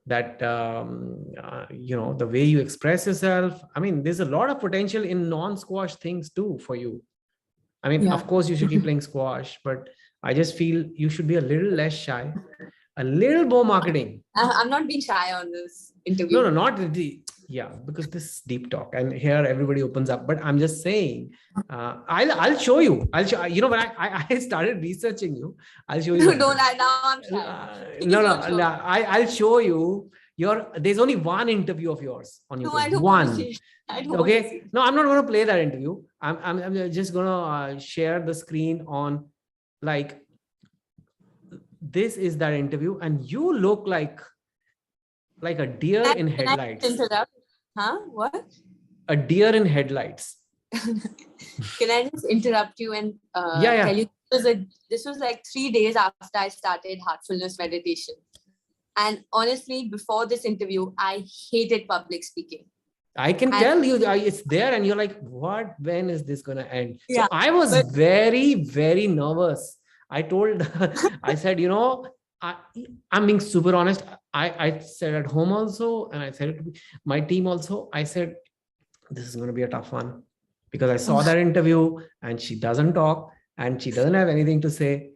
that, the way you express yourself. I mean, there's a lot of potential in non-squash things too for you. I mean, of course you should keep playing squash, but I just feel you should be a little less shy, a little more marketing. I'm not being shy on this interview. No, not the, because this is deep talk and here everybody opens up, but I'm just saying, I'll show you, when I started researching you, I'll show you. Don't, now I'm shy. I'll show you there's only one interview of yours on YouTube. No, I don't one. I don't Okay. No, I'm not going to play that interview. I'm just going to share the screen on, like, this is that interview and you look like a deer in headlights. Huh? What? A deer in headlights. Can I just interrupt you and tell you this was like 3 days after I started heartfulness meditation. And honestly, before this interview, I hated public speaking. I can tell you it's there and you're like, what, when is this going to end? Yeah, so I was very, very nervous. I said, I'm being super honest. I said at home also, and I said it to my team also, I said, this is going to be a tough one because I saw that interview and she doesn't talk and she doesn't have anything to say.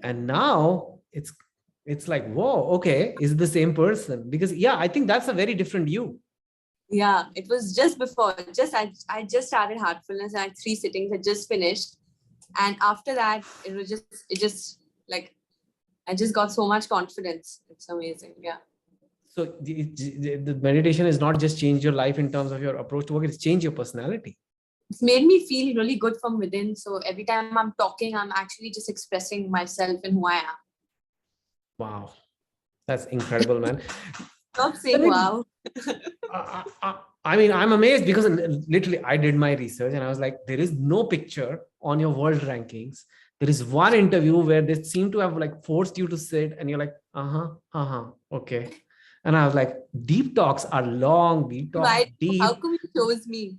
And now it's like, whoa, okay, is it the same person? Because I think that's a very different you. Yeah, it was just before, I just started heartfulness and I had 3 sittings, I just finished. And after that, I just got so much confidence. It's amazing. Yeah. So the meditation has not just changed your life in terms of your approach to work, it's changed your personality. It's made me feel really good from within. So every time I'm talking, I'm actually just expressing myself and who I am. Wow. That's incredible, man. Stop saying wow. I mean, I'm amazed because literally I did my research and I was like, there is no picture on your world rankings. There is one interview where they seem to have like forced you to sit and you're like, okay. And I was like, deep talks are long, deep talks. Right. Deep. How come you chose me?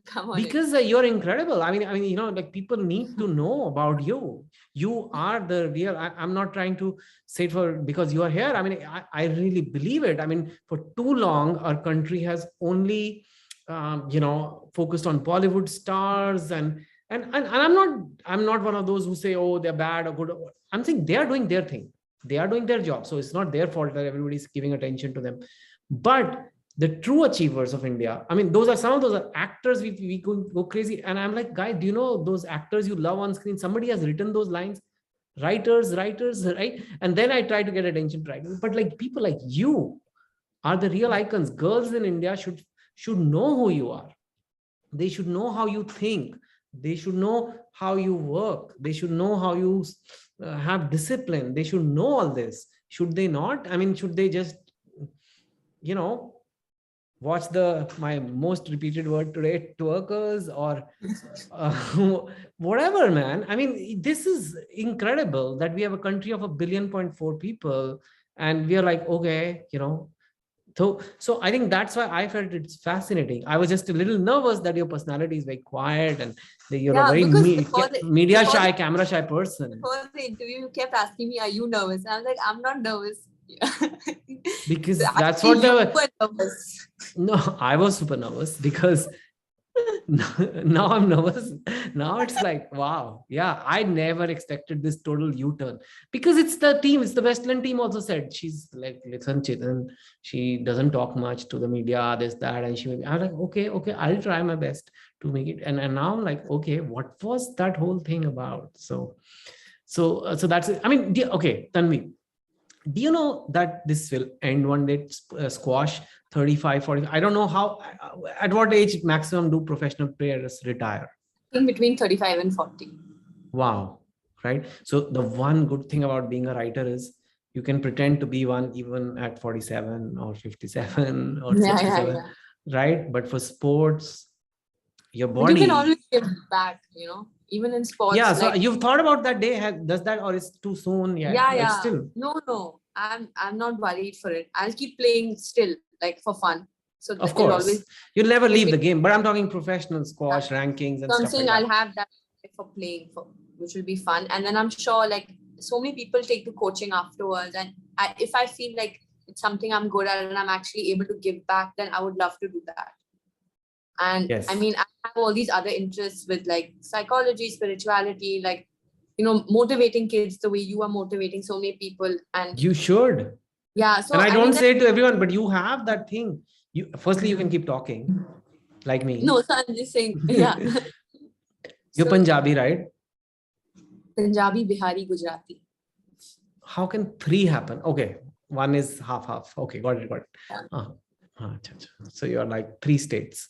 Come on. Because you're incredible. I mean, like people need to know about you. You are the real, I'm not trying to say it because you are here. I mean, I really believe it. I mean, for too long, our country has only, focused on Bollywood stars and I'm not one of those who say, oh, they're bad or good. I'm saying they are doing their thing. They are doing their job. So it's not their fault that everybody's giving attention to them. But the true achievers of India, I mean, some of those are actors we could go crazy. And I'm like, guy, do you know those actors you love on screen? Somebody has written those lines, writers, right? And then I try to get attention to writers. But like people like you are the real icons. Girls in India should know who you are. They should know how you think. They should know how you work. They should know how you have discipline. They should know all this. Should they not? I mean, should they just, watch my most repeated word today, twerkers or whatever, man. I mean, this is incredible that we have a country of 1.4 billion people and we are like, okay, So I think that's why I felt it's fascinating. I was just a little nervous that your personality is very quiet and you're a very media shy, camera shy person. Before the interview, you kept asking me, are you nervous? I was like, I'm not nervous. Because that's what nervous. No, I was super nervous because Now I'm nervous. Now it's like, wow, yeah, I never expected this total U-turn, because it's the team, it's the Westland team also said, she's like, listen, Chetan, she doesn't talk much to the media, this, that, and I'm like, okay, I'll try my best to make it. And now I'm like, okay, what was that whole thing about? So that's it. I mean, okay, Tanvi, do you know that this will end one day? Squash 35, 40. I don't know how, at what age maximum do professional players retire? I think between 35 and 40. Wow. Right. So the one good thing about being a writer is you can pretend to be one even at 47 or 57 or 67. Right. But for sports, your But you can body. always give back, even in sports. Yeah. So you've thought about that day. Does that, or is too soon? Yeah. Still. No. I'm not worried for it. I'll keep playing still, like for fun. So of course, you'll never leave the game. But I'm talking professional squash rankings and stuff like that. I'll have that for playing, which will be fun. And then I'm sure, like, so many people take to coaching afterwards. And if I feel like it's something I'm good at and I'm actually able to give back, then I would love to do that. And yes. I mean, I have all these other interests with like psychology, spirituality, like, motivating kids the way you are motivating so many people. And you should. Yeah. So, and I don't say it to everyone, but you have that thing. Firstly, you can keep talking like me. No, so I'm just saying, yeah. You're Punjabi, right? Punjabi, Bihari, Gujarati. How can 3 happen? Okay. One is half. Okay, got it. Yeah. So you're like 3 states.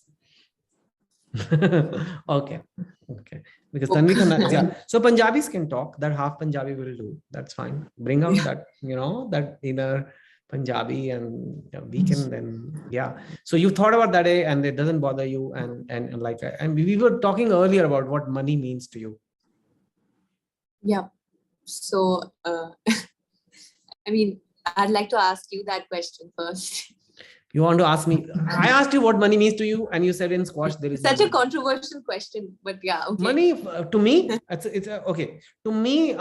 Okay. Because Tanvi can, yeah. So Punjabis can talk. That half Punjabi will do. That's fine. Bring out that, that inner Punjabi, and we can then, yeah. So you thought about that day, and it doesn't bother you, and like, and we were talking earlier about what money means to you. Yeah. So, I mean, I'd like to ask you that question first. You want to ask me? I asked you what money means to you, and you said in squash there is such a controversial question, but yeah, okay. Money to me, it's okay. To me,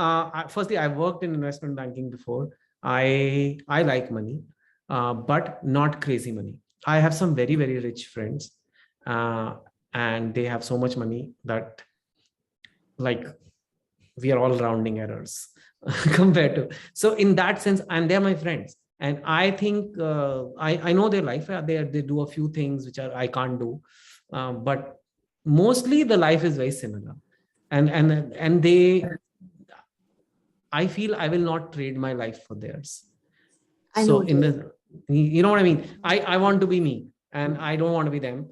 firstly, I worked in investment banking before. I like money, but not crazy money. I have some very, very rich friends, and they have so much money that, like, we are all rounding errors compared to. So in that sense, and they're my friends. And I think I know their life. They do a few things which I can't do, but mostly the life is very similar. And they, I feel I will not trade my life for theirs. So in the, you know what I mean? I want to be me, and I don't want to be them.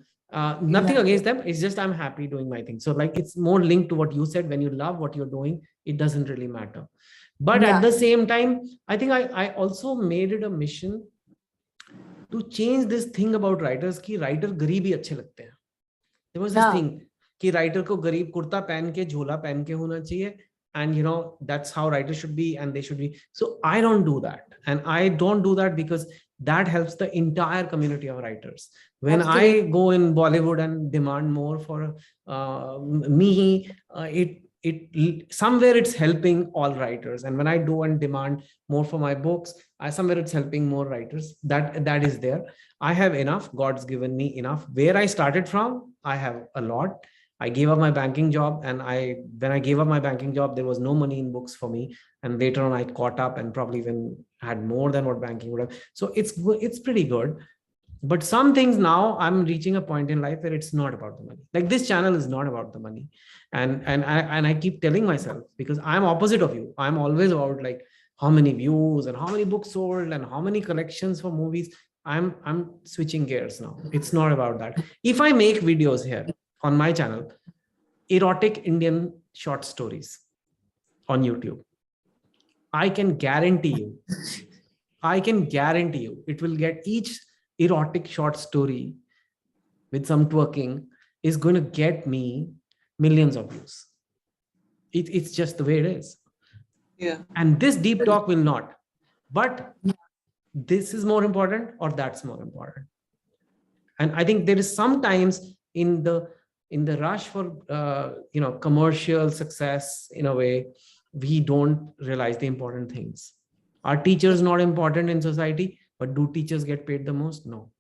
Nothing against them. It's just I'm happy doing my thing. So like, it's more linked to what you said. When you love what you're doing, it doesn't really matter. But at the same time, I think I also made it a mission to change this thing about writers ki writer garib hi अच्छे लगते हैं. There was this thing कि writer को गरीब कुर्ता पहन के झोला पहन के होना चाहिए, and that's how writers should be, and they should be. So I don't do that, and I don't do that because that helps the entire community of writers. When I go in Bollywood and demand more for me, it somewhere it's helping all writers, and when I do and demand more for my books, somewhere it's helping more writers. That is there. I have enough. God's given me enough. Where I started from, I have a lot. I gave up my banking job, and when I gave up my banking job, there was no money in books for me, and later on I caught up and probably even had more than what banking would have. So it's pretty good. But some things now I'm reaching a point in life where it's not about the money. Like, this channel is not about the money. And I keep telling myself, because I'm opposite of you. I'm always about like how many views and how many books sold and how many collections for movies. I'm switching gears now. It's not about that. If I make videos here on my channel, erotic Indian short stories on YouTube, I can guarantee you, it will get each erotic short story with some twerking is going to get me millions of views. It's just the way it is. Yeah. And this deep talk will not. But this is more important, or that's more important. And I think there is sometimes in the rush for commercial success, in a way, we don't realize the important things. Are teachers not important in society? But do teachers get paid the most? No.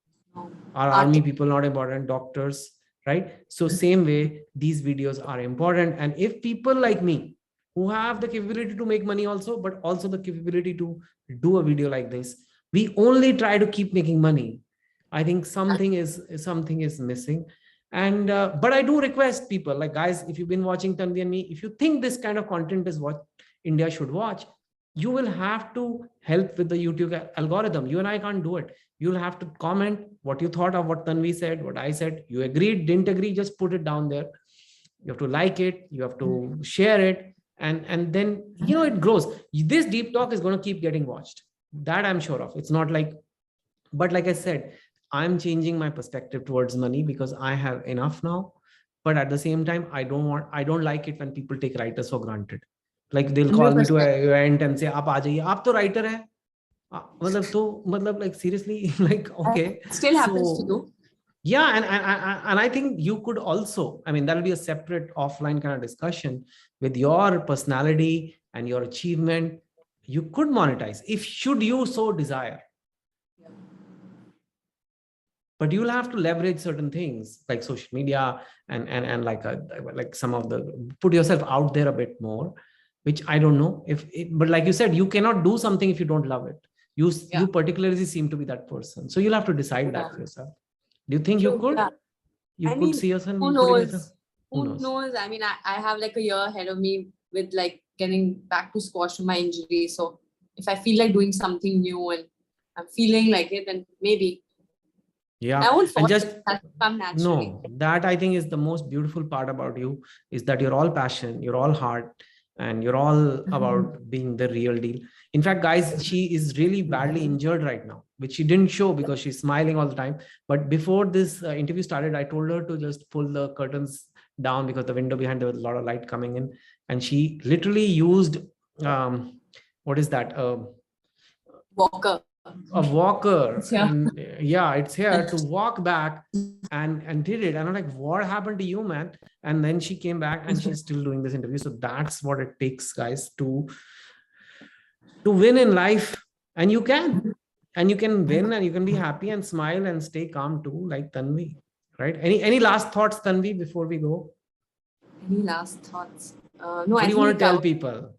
Are army people not important? Doctors, right? So same way, these videos are important. And if people like me who have the capability to make money also, but also the capability to do a video like this, we only try to keep making money, I think something is missing. And but I do request people, like, guys, if you've been watching Tanvi and me, if you think this kind of content is what India should watch, you will have to help with the YouTube algorithm. You and I can't do it. You'll have to comment what you thought of what Tanvi said, what I said. You agreed, didn't agree, just put it down there. You have to like it, you have to share it, and then, you know, it grows. This deep talk is going to keep getting watched, that I'm sure of. It's not like, but like I said, I'm changing my perspective towards money because I have enough now. But at the same time, I don't like it when people take writers for granted. Like they'll call me to an event and say, "Aap aa jaiye, aap to writer hai." Like seriously, like, okay. It still happens to you. Yeah, and I think you could also, I mean, that'll be a separate offline kind of discussion. With your personality and your achievement, you could monetize if should you so desire. But you'll have to leverage certain things like social media and like some of the, put yourself out there a bit more, which I don't know if it, but like you said, you cannot do something if you don't love it. You particularly seem to be that person, so you'll have to decide that for yourself. Do you think you could? You could see yourself? Who knows? Who knows? I mean, I have like a year ahead of me with like getting back to squash from my injury. So if I feel like doing something new and I'm feeling like it, then maybe. Yeah, I won't and just come naturally. no, that I think is the most beautiful part about you, is that you're all passion, you're all heart, and you're all about being the real deal. In fact, guys, she is really badly injured right now, which she didn't show because she's smiling all the time. But before this interview started, I told her to just pull the curtains down because the window behind there was a lot of light coming in, and she literally used what is that? Walker. A walker. Yeah, it's here to walk back and did it. And I'm like, what happened to you, man? And then she came back and she's still doing this interview. So that's what it takes, guys, to win in life. And you can win, and you can be happy and smile and stay calm too, like Tanvi, right? Any last thoughts, Tanvi, before we go? Any last thoughts? No, what do you want to tell people?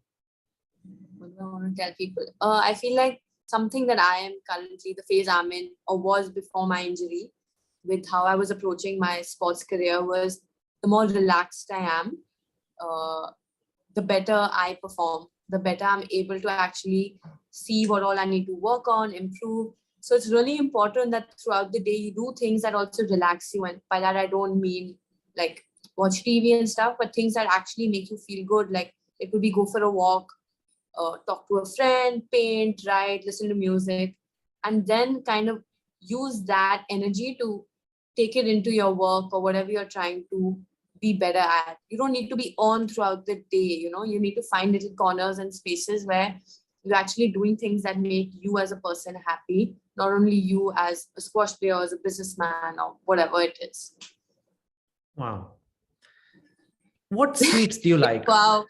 What do I want to tell people? I feel like something that I am currently, the phase I'm in, or was before my injury, with how I was approaching my sports career, was the more relaxed I am, the better I perform, the better I'm able to actually see what all I need to work on, improve. So it's really important that throughout the day you do things that also relax you. And by that, I don't mean like watch TV and stuff, but things that actually make you feel good. Like it could be go for a walk, talk to a friend, paint, write, listen to music, and then kind of use that energy to take it into your work or whatever you're trying to be better at. You don't need to be on throughout the day, you know, you need to find little corners and spaces where you're actually doing things that make you as a person happy, not only you as a squash player, as a businessman, or whatever it is. Wow. What sweets do you like? Wow.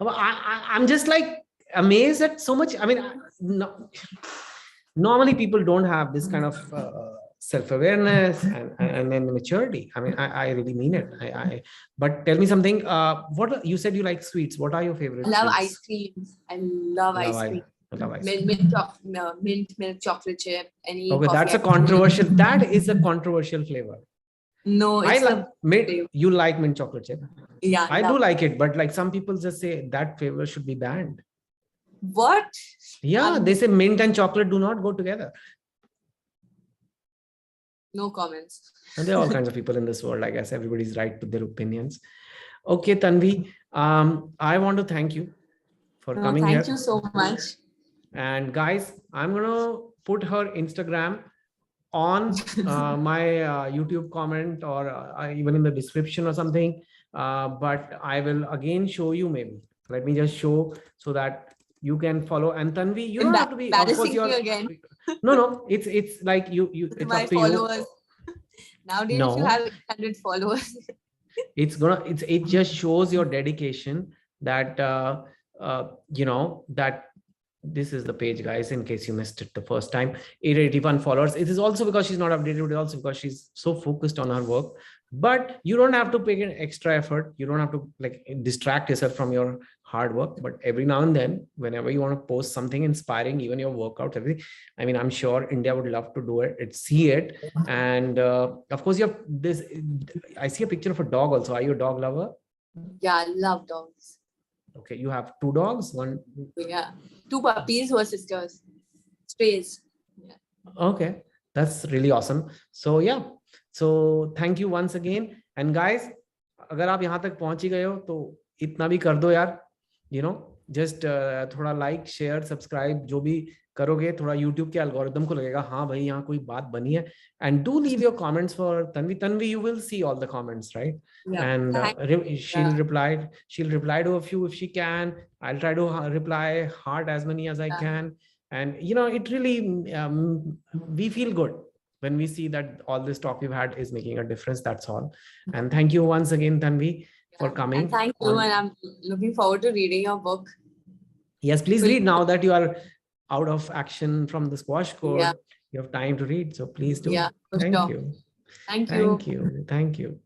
I'm just like amazed at so much. I mean, normally people don't have this kind of self-awareness and maturity. I mean, I really mean it. But tell me something. What you said you like sweets. What are your favorite? I love sweets? ice cream. I love ice cream. I love ice cream. Mint milk chocolate chip. Any okay, that's a controversial. That is a controversial flavor. No, it's I like mint. You like mint chocolate chip? Yeah, I do like it, but like some people just say that flavor should be banned. What? Yeah, they say mint and chocolate do not go together. No comments. And there are all kinds of people in this world. I guess everybody's right to their opinions. Okay, Tanvi, I want to thank you for coming here. Thank you so much. And guys, I'm going to put her Instagram on my YouTube comment or even in the description or something. But I will again show you maybe. Let me just show so that you can follow. And Tanvi, you don't have to be again. No, it's like you it's my up to followers. You. Nowadays, if you have 100 followers. It just shows your dedication that you know that this is the page, guys, in case you missed it the first time. 881 followers. It is also because she's not updated, but also because she's so focused on her work but you don't have to put in extra effort. You don't have to like distract yourself from your hard work. But every now and then, whenever you want to post something inspiring, even your workouts, everything, I mean, I'm sure India would love to do it, see it. And of course, you have this, I see a picture of a dog also. Are you a dog lover? Yeah, I love dogs. Okay, you have 2 dogs, one. Yeah, 2 puppies who are sisters, strays. Yeah. Okay, that's really awesome. So yeah, so thank you once again. And guys, अगर आप यहाँ तक पहुंच ही गए हो तो इतना भी कर दो यार, you know, just थोड़ा like, share, subscribe, जो भी करोगे थोड़ा YouTube के algorithm को लगेगा हाँ भाई यहाँ कोई बात बनी है. And do leave your comments for Tanvi. Tanvi, you will see all the comments, right? Yeah. And she'll reply to a few if she can. I'll try to reply hard as many as I can. And you know, it really we feel good when we see that all this talk we've had is making a difference. That's all. And thank you once again, Tanvi, for coming. And thank you, and I'm looking forward to reading your book. Yes, please read now that you are out of action from the squash court. Yeah. You have time to read, so please do. Yeah, Thank sure. you. Thank you. Thank you.